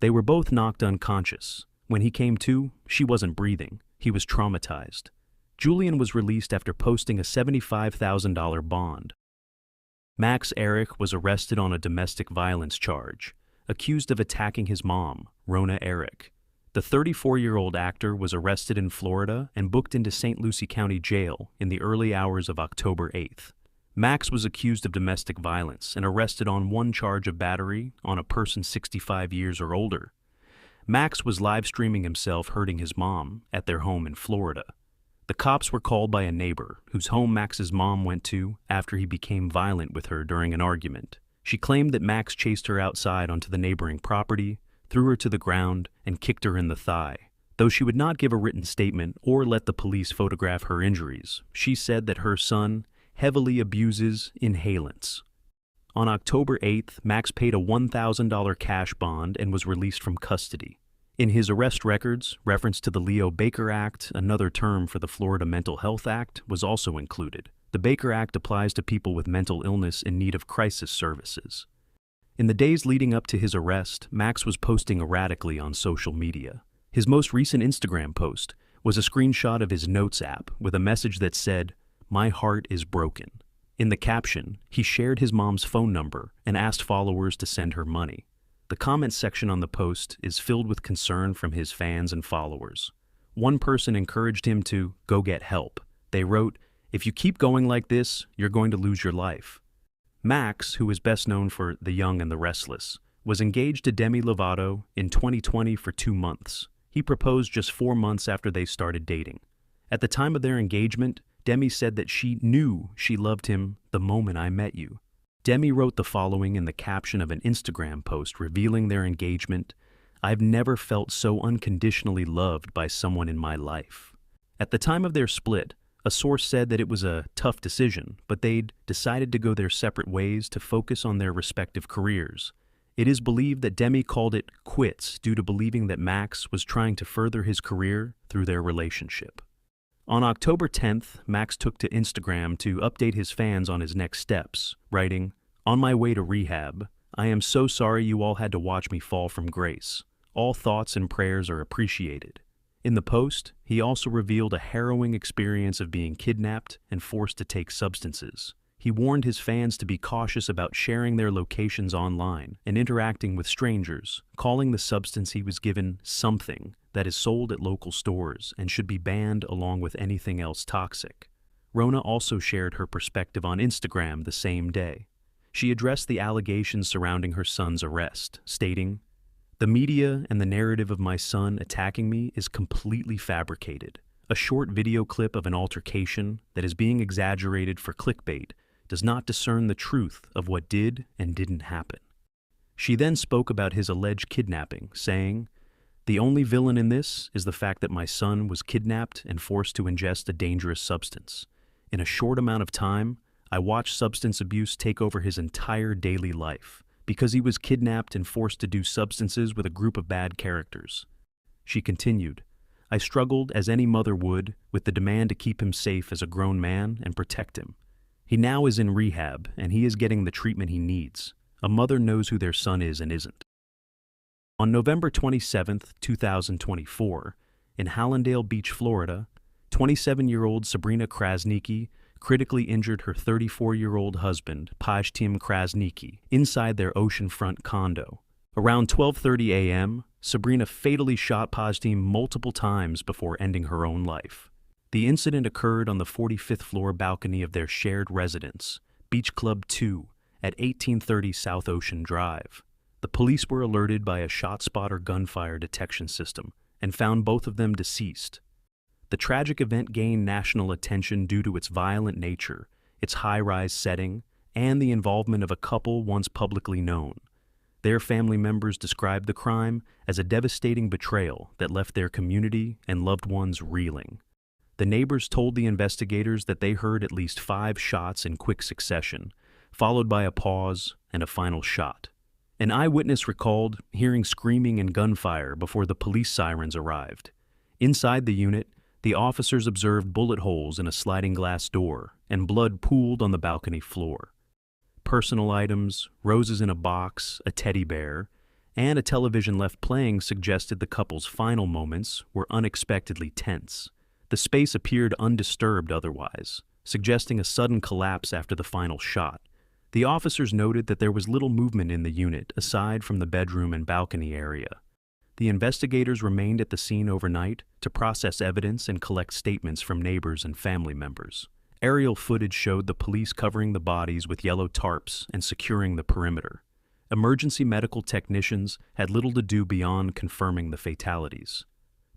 They were both knocked unconscious. When he came to, she wasn't breathing. He was traumatized. Julian was released after posting a $75,000 bond. Max Ehrich was arrested on a domestic violence charge, accused of attacking his mom, Rona Ehrich. The 34-year-old actor was arrested in Florida and booked into St. Lucie County Jail in the early hours of October 8th. Max was accused of domestic violence and arrested on one charge of battery on a person 65 years or older. Max was live-streaming himself hurting his mom at their home in Florida. The cops were called by a neighbor whose home Max's mom went to after he became violent with her during an argument. She claimed that Max chased her outside onto the neighboring property, threw her to the ground, and kicked her in the thigh. Though she would not give a written statement or let the police photograph her injuries, she said that her son heavily abuses inhalants. On October 8th, Max paid a $1,000 cash bond and was released from custody. In his arrest records, reference to the Leo Baker Act, another term for the Florida Mental Health Act, was also included. The Baker Act applies to people with mental illness in need of crisis services. In the days leading up to his arrest, Max was posting erratically on social media. His most recent Instagram post was a screenshot of his Notes app with a message that said, "My heart is broken." In the caption, he shared his mom's phone number and asked followers to send her money. The comment section on the post is filled with concern from his fans and followers. One person encouraged him to go get help. They wrote, "If you keep going like this, you're going to lose your life." Max, who is best known for The Young and the Restless, was engaged to Demi Lovato in 2020 for 2 months. He proposed just 4 months after they started dating. At the time of their engagement, Demi said that she knew she loved him the moment I met you. Demi wrote the following in the caption of an Instagram post revealing their engagement: "I've never felt so unconditionally loved by someone in my life." At the time of their split, a source said that it was a tough decision, but they'd decided to go their separate ways to focus on their respective careers. It is believed that Demi called it quits due to believing that Max was trying to further his career through their relationship. On October 10th, Max took to Instagram to update his fans on his next steps, writing, "On my way to rehab, I am so sorry you all had to watch me fall from grace. All thoughts and prayers are appreciated." In the post, he also revealed a harrowing experience of being kidnapped and forced to take substances. He warned his fans to be cautious about sharing their locations online and interacting with strangers, calling the substance he was given something that is sold at local stores and should be banned along with anything else toxic. Rona also shared her perspective on Instagram the same day. She addressed the allegations surrounding her son's arrest, stating, "The media and the narrative of my son attacking me is completely fabricated. A short video clip of an altercation that is being exaggerated for clickbait does not discern the truth of what did and didn't happen." She then spoke about his alleged kidnapping, saying, "The only villain in this is the fact that my son was kidnapped and forced to ingest a dangerous substance. In a short amount of time, I watched substance abuse take over his entire daily life because he was kidnapped and forced to do substances with a group of bad characters." She continued, "I struggled, as any mother would, with the demand to keep him safe as a grown man and protect him. He now is in rehab, and he is getting the treatment he needs. A mother knows who their son is and isn't." On November 27, 2024, in Hallandale Beach, Florida, 27-year-old Sabrina Krasniqi critically injured her 34-year-old husband, Pajtim Krasniqi, inside their oceanfront condo. Around 12:30 a.m., Sabrina fatally shot Pajtim multiple times before ending her own life. The incident occurred on the 45th floor balcony of their shared residence, Beach Club 2, at 1830 South Ocean Drive. The police were alerted by a ShotSpotter gunfire detection system and found both of them deceased. The tragic event gained national attention due to its violent nature, its high-rise setting, and the involvement of a couple once publicly known. Their family members described the crime as a devastating betrayal that left their community and loved ones reeling. The neighbors told the investigators that they heard at least 5 shots in quick succession, followed by a pause and a final shot. An eyewitness recalled hearing screaming and gunfire before the police sirens arrived. Inside the unit, the officers observed bullet holes in a sliding glass door, and blood pooled on the balcony floor. Personal items, roses in a box, a teddy bear, and a television left playing suggested the couple's final moments were unexpectedly tense. The space appeared undisturbed otherwise, suggesting a sudden collapse after the final shot. The officers noted that there was little movement in the unit aside from the bedroom and balcony area. The investigators remained at the scene overnight to process evidence and collect statements from neighbors and family members. Aerial footage showed the police covering the bodies with yellow tarps and securing the perimeter. Emergency medical technicians had little to do beyond confirming the fatalities.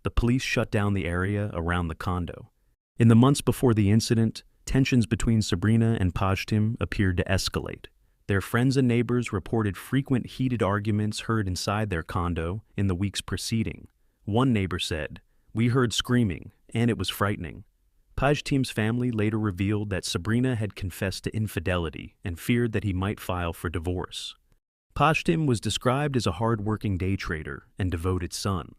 The police shut down the area around the condo. In the months before the incident, tensions between Sabrina and Pajtim appeared to escalate. Their friends and neighbors reported frequent heated arguments heard inside their condo in the weeks preceding. One neighbor said, "We heard screaming, and it was frightening." Pajtim's family later revealed that Sabrina had confessed to infidelity and feared that he might file for divorce. Pajtim was described as a hard-working day trader and devoted son.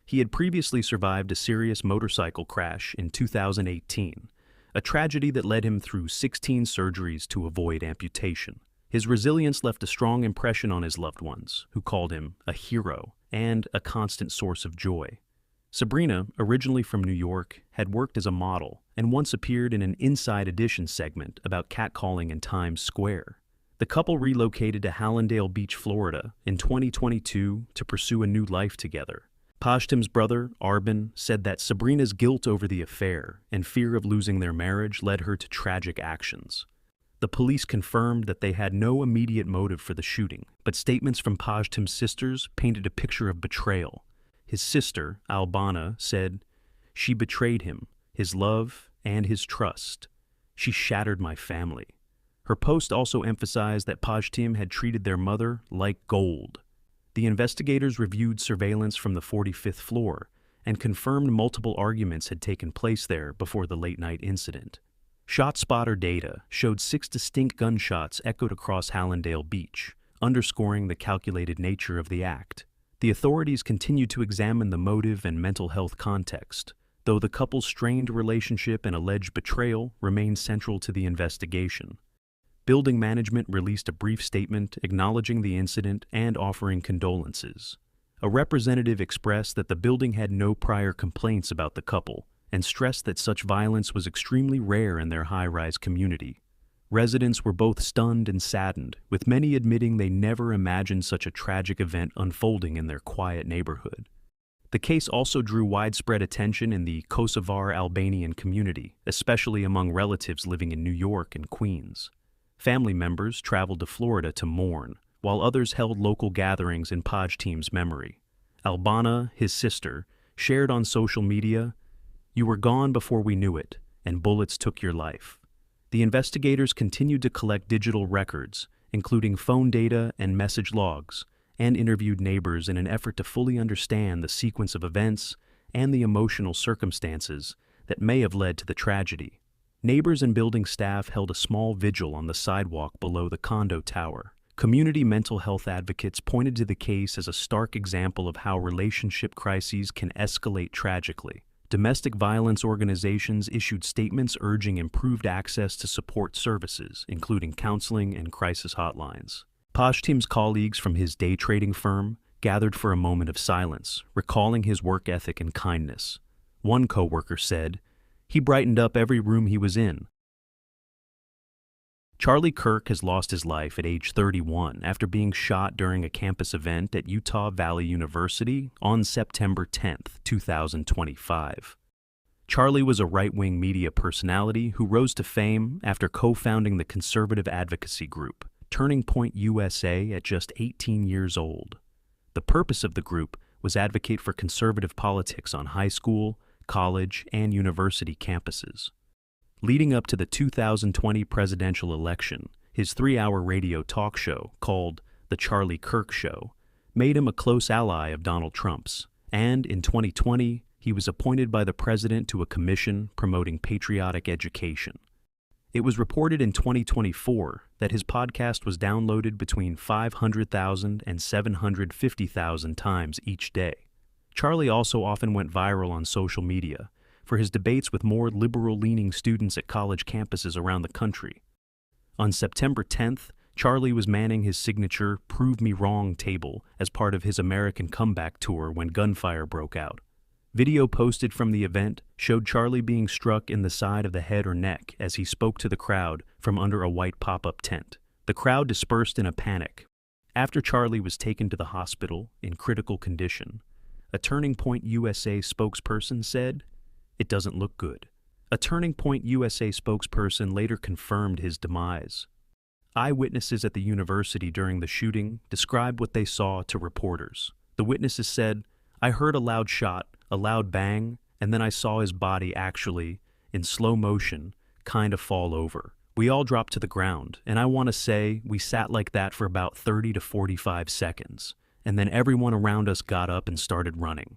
He had previously survived a serious motorcycle crash in 2018, a tragedy that led him through 16 surgeries to avoid amputation. His resilience left a strong impression on his loved ones, who called him a hero and a constant source of joy. Sabrina, originally from New York, had worked as a model and once appeared in an Inside Edition segment about catcalling in Times Square. The couple relocated to Hallandale Beach, Florida, in 2022 to pursue a new life together. Pajtim's brother, Arbin, said that Sabrina's guilt over the affair and fear of losing their marriage led her to tragic actions. The police confirmed that they had no immediate motive for the shooting, but statements from Pajtim's sisters painted a picture of betrayal. His sister, Albana, said, "She betrayed him, his love, and his trust. She shattered my family." Her post also emphasized that Pajtim had treated their mother like gold. The investigators reviewed surveillance from the 45th floor and confirmed multiple arguments had taken place there before the late-night incident. ShotSpotter data showed 6 distinct gunshots echoed across Hallandale Beach, underscoring the calculated nature of the act. The authorities continued to examine the motive and mental health context, though the couple's strained relationship and alleged betrayal remained central to the investigation. Building management released a brief statement acknowledging the incident and offering condolences. A representative expressed that the building had no prior complaints about the couple and stressed that such violence was extremely rare in their high-rise community. Residents were both stunned and saddened, with many admitting they never imagined such a tragic event unfolding in their quiet neighborhood. The case also drew widespread attention in the Kosovar Albanian community, especially among relatives living in New York and Queens. Family members traveled to Florida to mourn, while others held local gatherings in Pajtim's memory. Albana, his sister, shared on social media, "You were gone before we knew it, and bullets took your life." The investigators continued to collect digital records, including phone data and message logs, and interviewed neighbors in an effort to fully understand the sequence of events and the emotional circumstances that may have led to the tragedy. Neighbors and building staff held a small vigil on the sidewalk below the condo tower. Community mental health advocates pointed to the case as a stark example of how relationship crises can escalate tragically. Domestic violence organizations issued statements urging improved access to support services, including counseling and crisis hotlines. Pajtim's colleagues from his day trading firm gathered for a moment of silence, recalling his work ethic and kindness. One coworker said, "He brightened up every room he was in." Charlie Kirk has lost his life at age 31 after being shot during a campus event at Utah Valley University on September 10, 2025. Charlie was a right-wing media personality who rose to fame after co-founding the conservative advocacy group, Turning Point USA, at just 18 years old. The purpose of the group was advocate for conservative politics on high school, college, and university campuses. Leading up to the 2020 presidential election, his 3-hour radio talk show, called The Charlie Kirk Show, made him a close ally of Donald Trump's, and in 2020, he was appointed by the president to a commission promoting patriotic education. It was reported in 2024 that his podcast was downloaded between 500,000 and 750,000 times each day. Charlie also often went viral on social media for his debates with more liberal-leaning students at college campuses around the country. On September 10th, Charlie was manning his signature Prove Me Wrong table as part of his American comeback tour when gunfire broke out. Video posted from the event showed Charlie being struck in the side of the head or neck as he spoke to the crowd from under a white pop-up tent. The crowd dispersed in a panic. After Charlie was taken to the hospital in critical condition, a Turning Point USA spokesperson said, "It doesn't look good." A Turning Point USA spokesperson later confirmed his demise. Eyewitnesses at the university during the shooting described what they saw to reporters. The witnesses said, "I heard a loud shot, a loud bang, and then I saw his body actually, in slow motion, kind of fall over. We all dropped to the ground, and I want to say we sat like that for about 30 to 45 seconds, and then everyone around us got up and started running."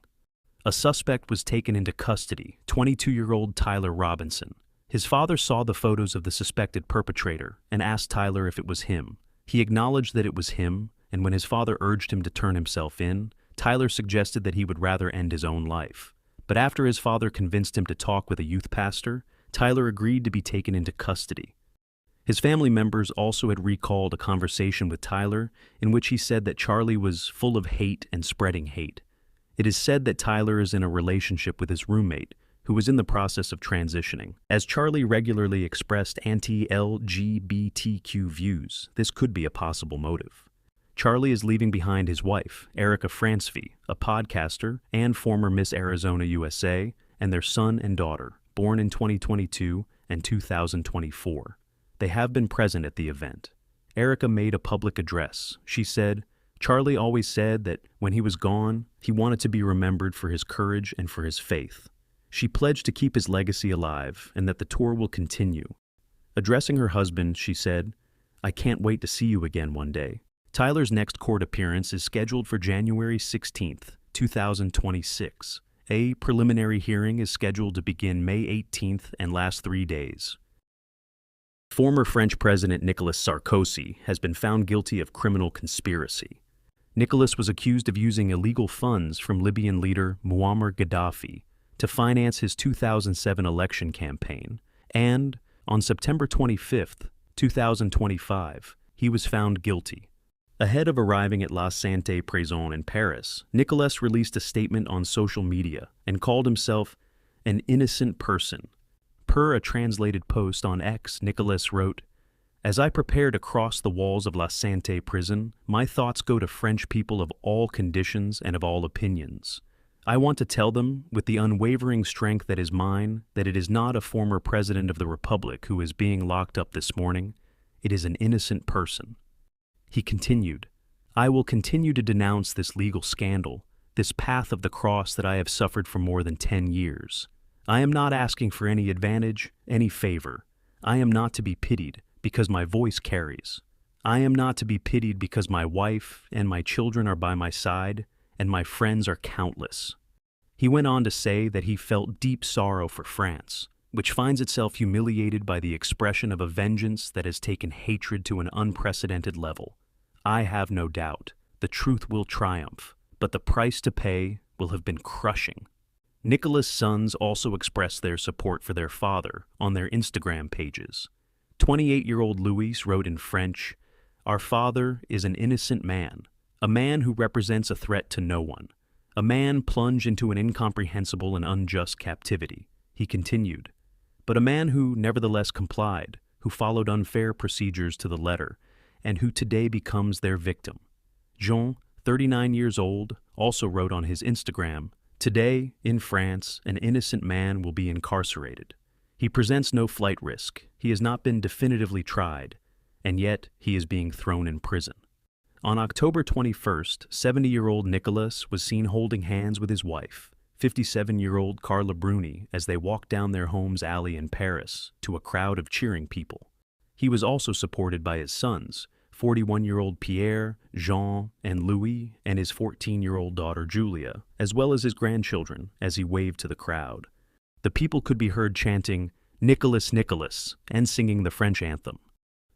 A suspect was taken into custody, 22-year-old Tyler Robinson. His father saw the photos of the suspected perpetrator and asked Tyler if it was him. He acknowledged that it was him, and when his father urged him to turn himself in, Tyler suggested that he would rather end his own life. But after his father convinced him to talk with a youth pastor, Tyler agreed to be taken into custody. His family members also had recalled a conversation with Tyler in which he said that Charlie was full of hate and spreading hate. It is said that Tyler is in a relationship with his roommate, who was in the process of transitioning. As Charlie regularly expressed anti-LGBTQ views, this could be a possible motive. Charlie is leaving behind his wife, Erica Francevy, a podcaster and former Miss Arizona USA, and their son and daughter, born in 2022 and 2024. They have been present at the event. Erica made a public address. She said, "Charlie always said that when he was gone, he wanted to be remembered for his courage and for his faith. She pledged to keep his legacy alive and that the tour will continue." Addressing her husband, she said, "I can't wait to see you again one day." Tyler's next court appearance is scheduled for January 16th, 2026. A preliminary hearing is scheduled to begin May 18th and last 3 days. Former French President Nicolas Sarkozy has been found guilty of criminal conspiracy. Nicolas was accused of using illegal funds from Libyan leader Muammar Gaddafi to finance his 2007 election campaign, and on September 25, 2025, he was found guilty. Ahead of arriving at La Santé prison in Paris, Nicolas released a statement on social media and called himself an innocent person. Per a translated post on X, Nicolas wrote, "As I prepare to cross the walls of La Santé prison, my thoughts go to French people of all conditions and of all opinions. I want to tell them, with the unwavering strength that is mine, that it is not a former president of the Republic who is being locked up this morning. It is an innocent person." He continued, "I will continue to denounce this legal scandal, this path of the cross that I have suffered for more than 10 years. I am not asking for any advantage, any favor. I am not to be pitied because my voice carries. I am not to be pitied because my wife and my children are by my side and my friends are countless." He went on to say that he felt deep sorrow for France, which finds itself humiliated by the expression of a vengeance that has taken hatred to an unprecedented level. "I have no doubt, the truth will triumph, but the price to pay will have been crushing." Nicolas' sons also expressed their support for their father on their Instagram pages. 28-year-old Louis wrote in French, "Our father is an innocent man, a man who represents a threat to no one, a man plunged into an incomprehensible and unjust captivity." He continued, "But a man who nevertheless complied, who followed unfair procedures to the letter, and who today becomes their victim." Jean, 39 years old, also wrote on his Instagram, "Today, in France, an innocent man will be incarcerated. He presents no flight risk, he has not been definitively tried, and yet he is being thrown in prison." On October 21st, 70-year-old Nicolas was seen holding hands with his wife, 57-year-old Carla Bruni, as they walked down their home's alley in Paris to a crowd of cheering people. He was also supported by his sons, 41-year-old Pierre, Jean, and Louis, and his 14-year-old daughter Julia, as well as his grandchildren, as he waved to the crowd. The people could be heard chanting, "Nicolas, Nicolas," and singing the French anthem.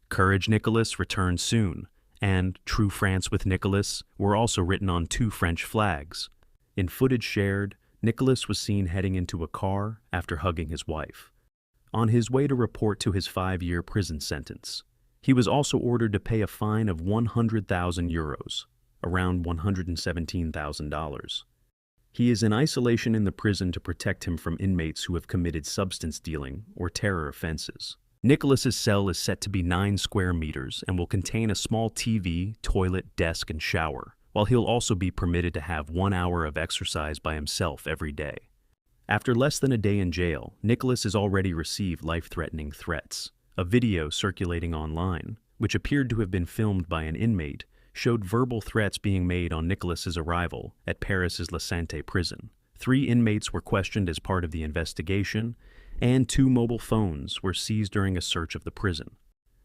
"Courage, Nicolas, return soon," and "True France with Nicolas" were also written on 2 French flags. In footage shared, Nicolas was seen heading into a car after hugging his wife. On his way to report to his 5-year prison sentence, he was also ordered to pay a fine of 100,000 euros, around $117,000. He is in isolation in the prison to protect him from inmates who have committed substance dealing or terror offenses. Nicolas's cell is set to be 9 square meters and will contain a small TV, toilet, desk, and shower, while he'll also be permitted to have 1 hour of exercise by himself every day. After less than a day in jail, Nicolas has already received life-threatening threats. A video circulating online, which appeared to have been filmed by an inmate, showed verbal threats being made on Nicolas's arrival at Paris's La Santé prison. 3 inmates were questioned as part of the investigation, and 2 mobile phones were seized during a search of the prison.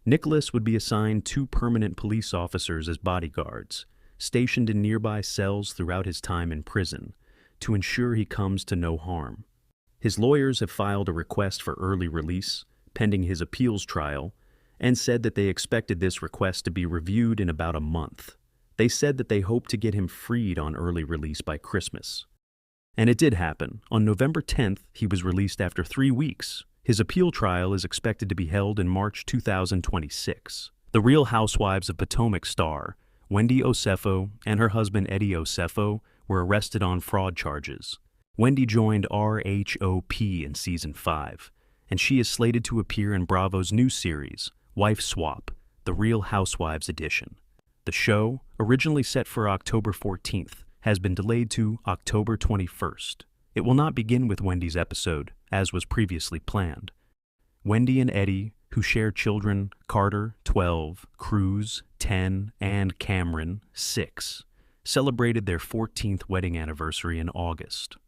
Nicolas would be assigned 2 permanent police officers as bodyguards, stationed in nearby cells throughout his time in prison, to ensure he comes to no harm. His lawyers have filed a request for early release, pending his appeals trial, and said that they expected this request to be reviewed in about a month. They said that they hoped to get him freed on early release by Christmas. And it did happen. On November 10th, he was released after 3 weeks. His appeal trial is expected to be held in March 2026. The Real Housewives of Potomac star, Wendy Osefo, and her husband Eddie Osefo were arrested on fraud charges. Wendy joined RHOP in Season 5, and she is slated to appear in Bravo's new series, Wife Swap, The Real Housewives Edition. The show, originally set for October 14th, has been delayed to October 21st. It will not begin with Wendy's episode, as was previously planned. Wendy and Eddie, who share children Carter, 12, Cruz, 10, and Cameron, 6, celebrated their 14th wedding anniversary in August.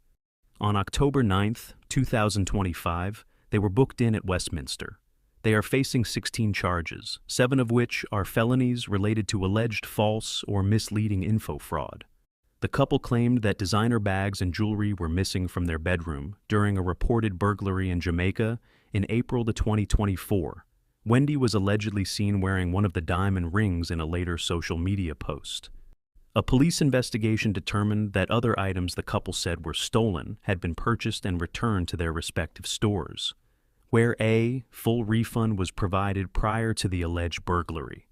On October 9th, 2025, they were booked in at Westminster. They are facing 16 charges, 7 of which are felonies related to alleged false or misleading info fraud. The couple claimed that designer bags and jewelry were missing from their bedroom during a reported burglary in Jamaica in April 2024. Wendy was allegedly seen wearing one of the diamond rings in a later social media post. A police investigation determined that other items the couple said were stolen had been purchased and returned to their respective stores, where a full refund was provided prior to the alleged burglary.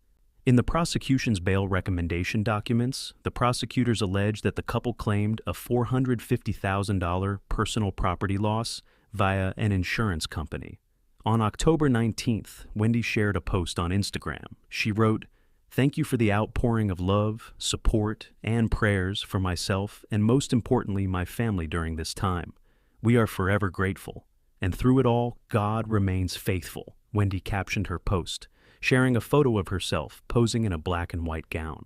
In the prosecution's bail recommendation documents, the prosecutors alleged that the couple claimed a $450,000 personal property loss via an insurance company. On October 19th, Wendy shared a post on Instagram. She wrote, "Thank you for the outpouring of love, support, and prayers for myself and most importantly my family during this time. We are forever grateful. And through it all, God remains faithful," Wendy captioned her post, sharing a photo of herself posing in a black and white gown.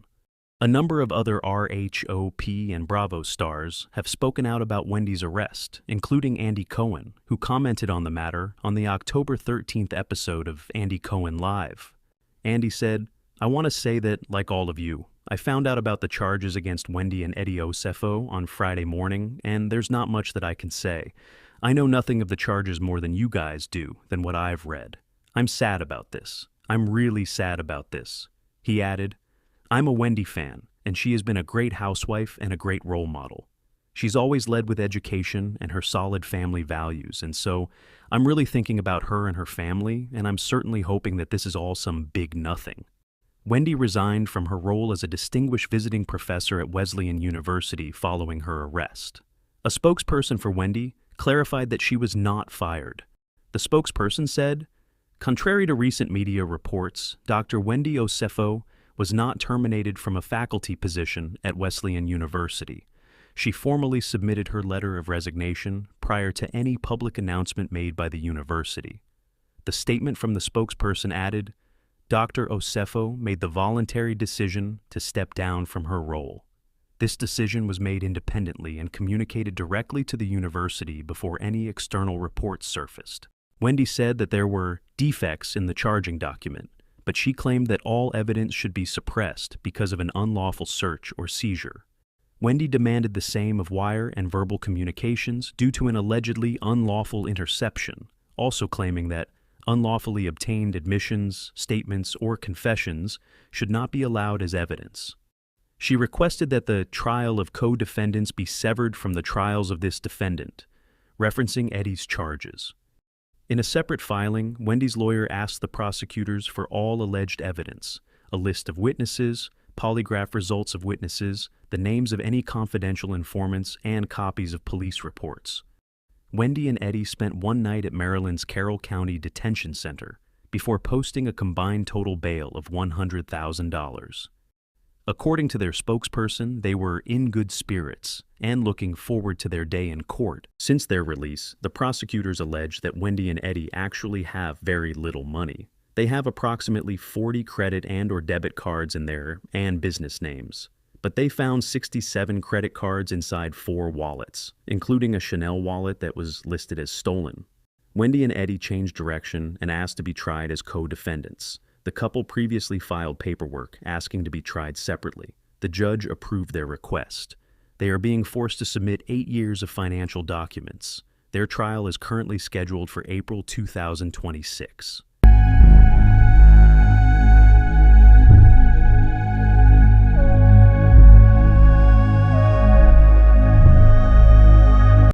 A number of other RHOP and Bravo stars have spoken out about Wendy's arrest, including Andy Cohen, who commented on the matter on the October 13th episode of Andy Cohen Live. Andy said, "I want to say that, like all of you, I found out about the charges against Wendy and Eddie Osefo on Friday morning, and there's not much that I can say. I know nothing of the charges more than you guys do, than what I've read. I'm sad about this. I'm really sad about this." He added, "I'm a Wendy fan, and she has been a great housewife and a great role model. She's always led with education and her solid family values, and so I'm really thinking about her and her family, and I'm certainly hoping that this is all some big nothing." Wendy resigned from her role as a distinguished visiting professor at Wesleyan University following her arrest. A spokesperson for Wendy clarified that she was not fired. The spokesperson said, "Contrary to recent media reports, Dr. Wendy Osefo was not terminated from a faculty position at Wesleyan University. She formally submitted her letter of resignation prior to any public announcement made by the university." The statement from the spokesperson added, "Dr. Osefo made the voluntary decision to step down from her role. This decision was made independently and communicated directly to the university before any external reports surfaced." Wendy said that there were defects in the charging document, but she claimed that all evidence should be suppressed because of an unlawful search or seizure. Wendy demanded the same of wire and verbal communications due to an allegedly unlawful interception, also claiming that unlawfully obtained admissions, statements, or confessions should not be allowed as evidence. She requested that the trial of co-defendants be severed from the trials of this defendant, referencing Eddie's charges. In a separate filing, Wendy's lawyer asked the prosecutors for all alleged evidence, a list of witnesses, polygraph results of witnesses, the names of any confidential informants, and copies of police reports. Wendy and Eddie spent one night at Maryland's Carroll County Detention Center before posting a combined total bail of $100,000. According to their spokesperson, they were in good spirits and looking forward to their day in court. Since their release, the prosecutors allege that Wendy and Eddie actually have very little money. They have approximately 40 credit and/or debit cards in their and business names. But they found 67 credit cards inside 4 wallets, including a Chanel wallet that was listed as stolen. Wendy and Eddie changed direction and asked to be tried as co-defendants. The couple previously filed paperwork asking to be tried separately. The judge approved their request. They are being forced to submit 8 years of financial documents. Their trial is currently scheduled for April 2026.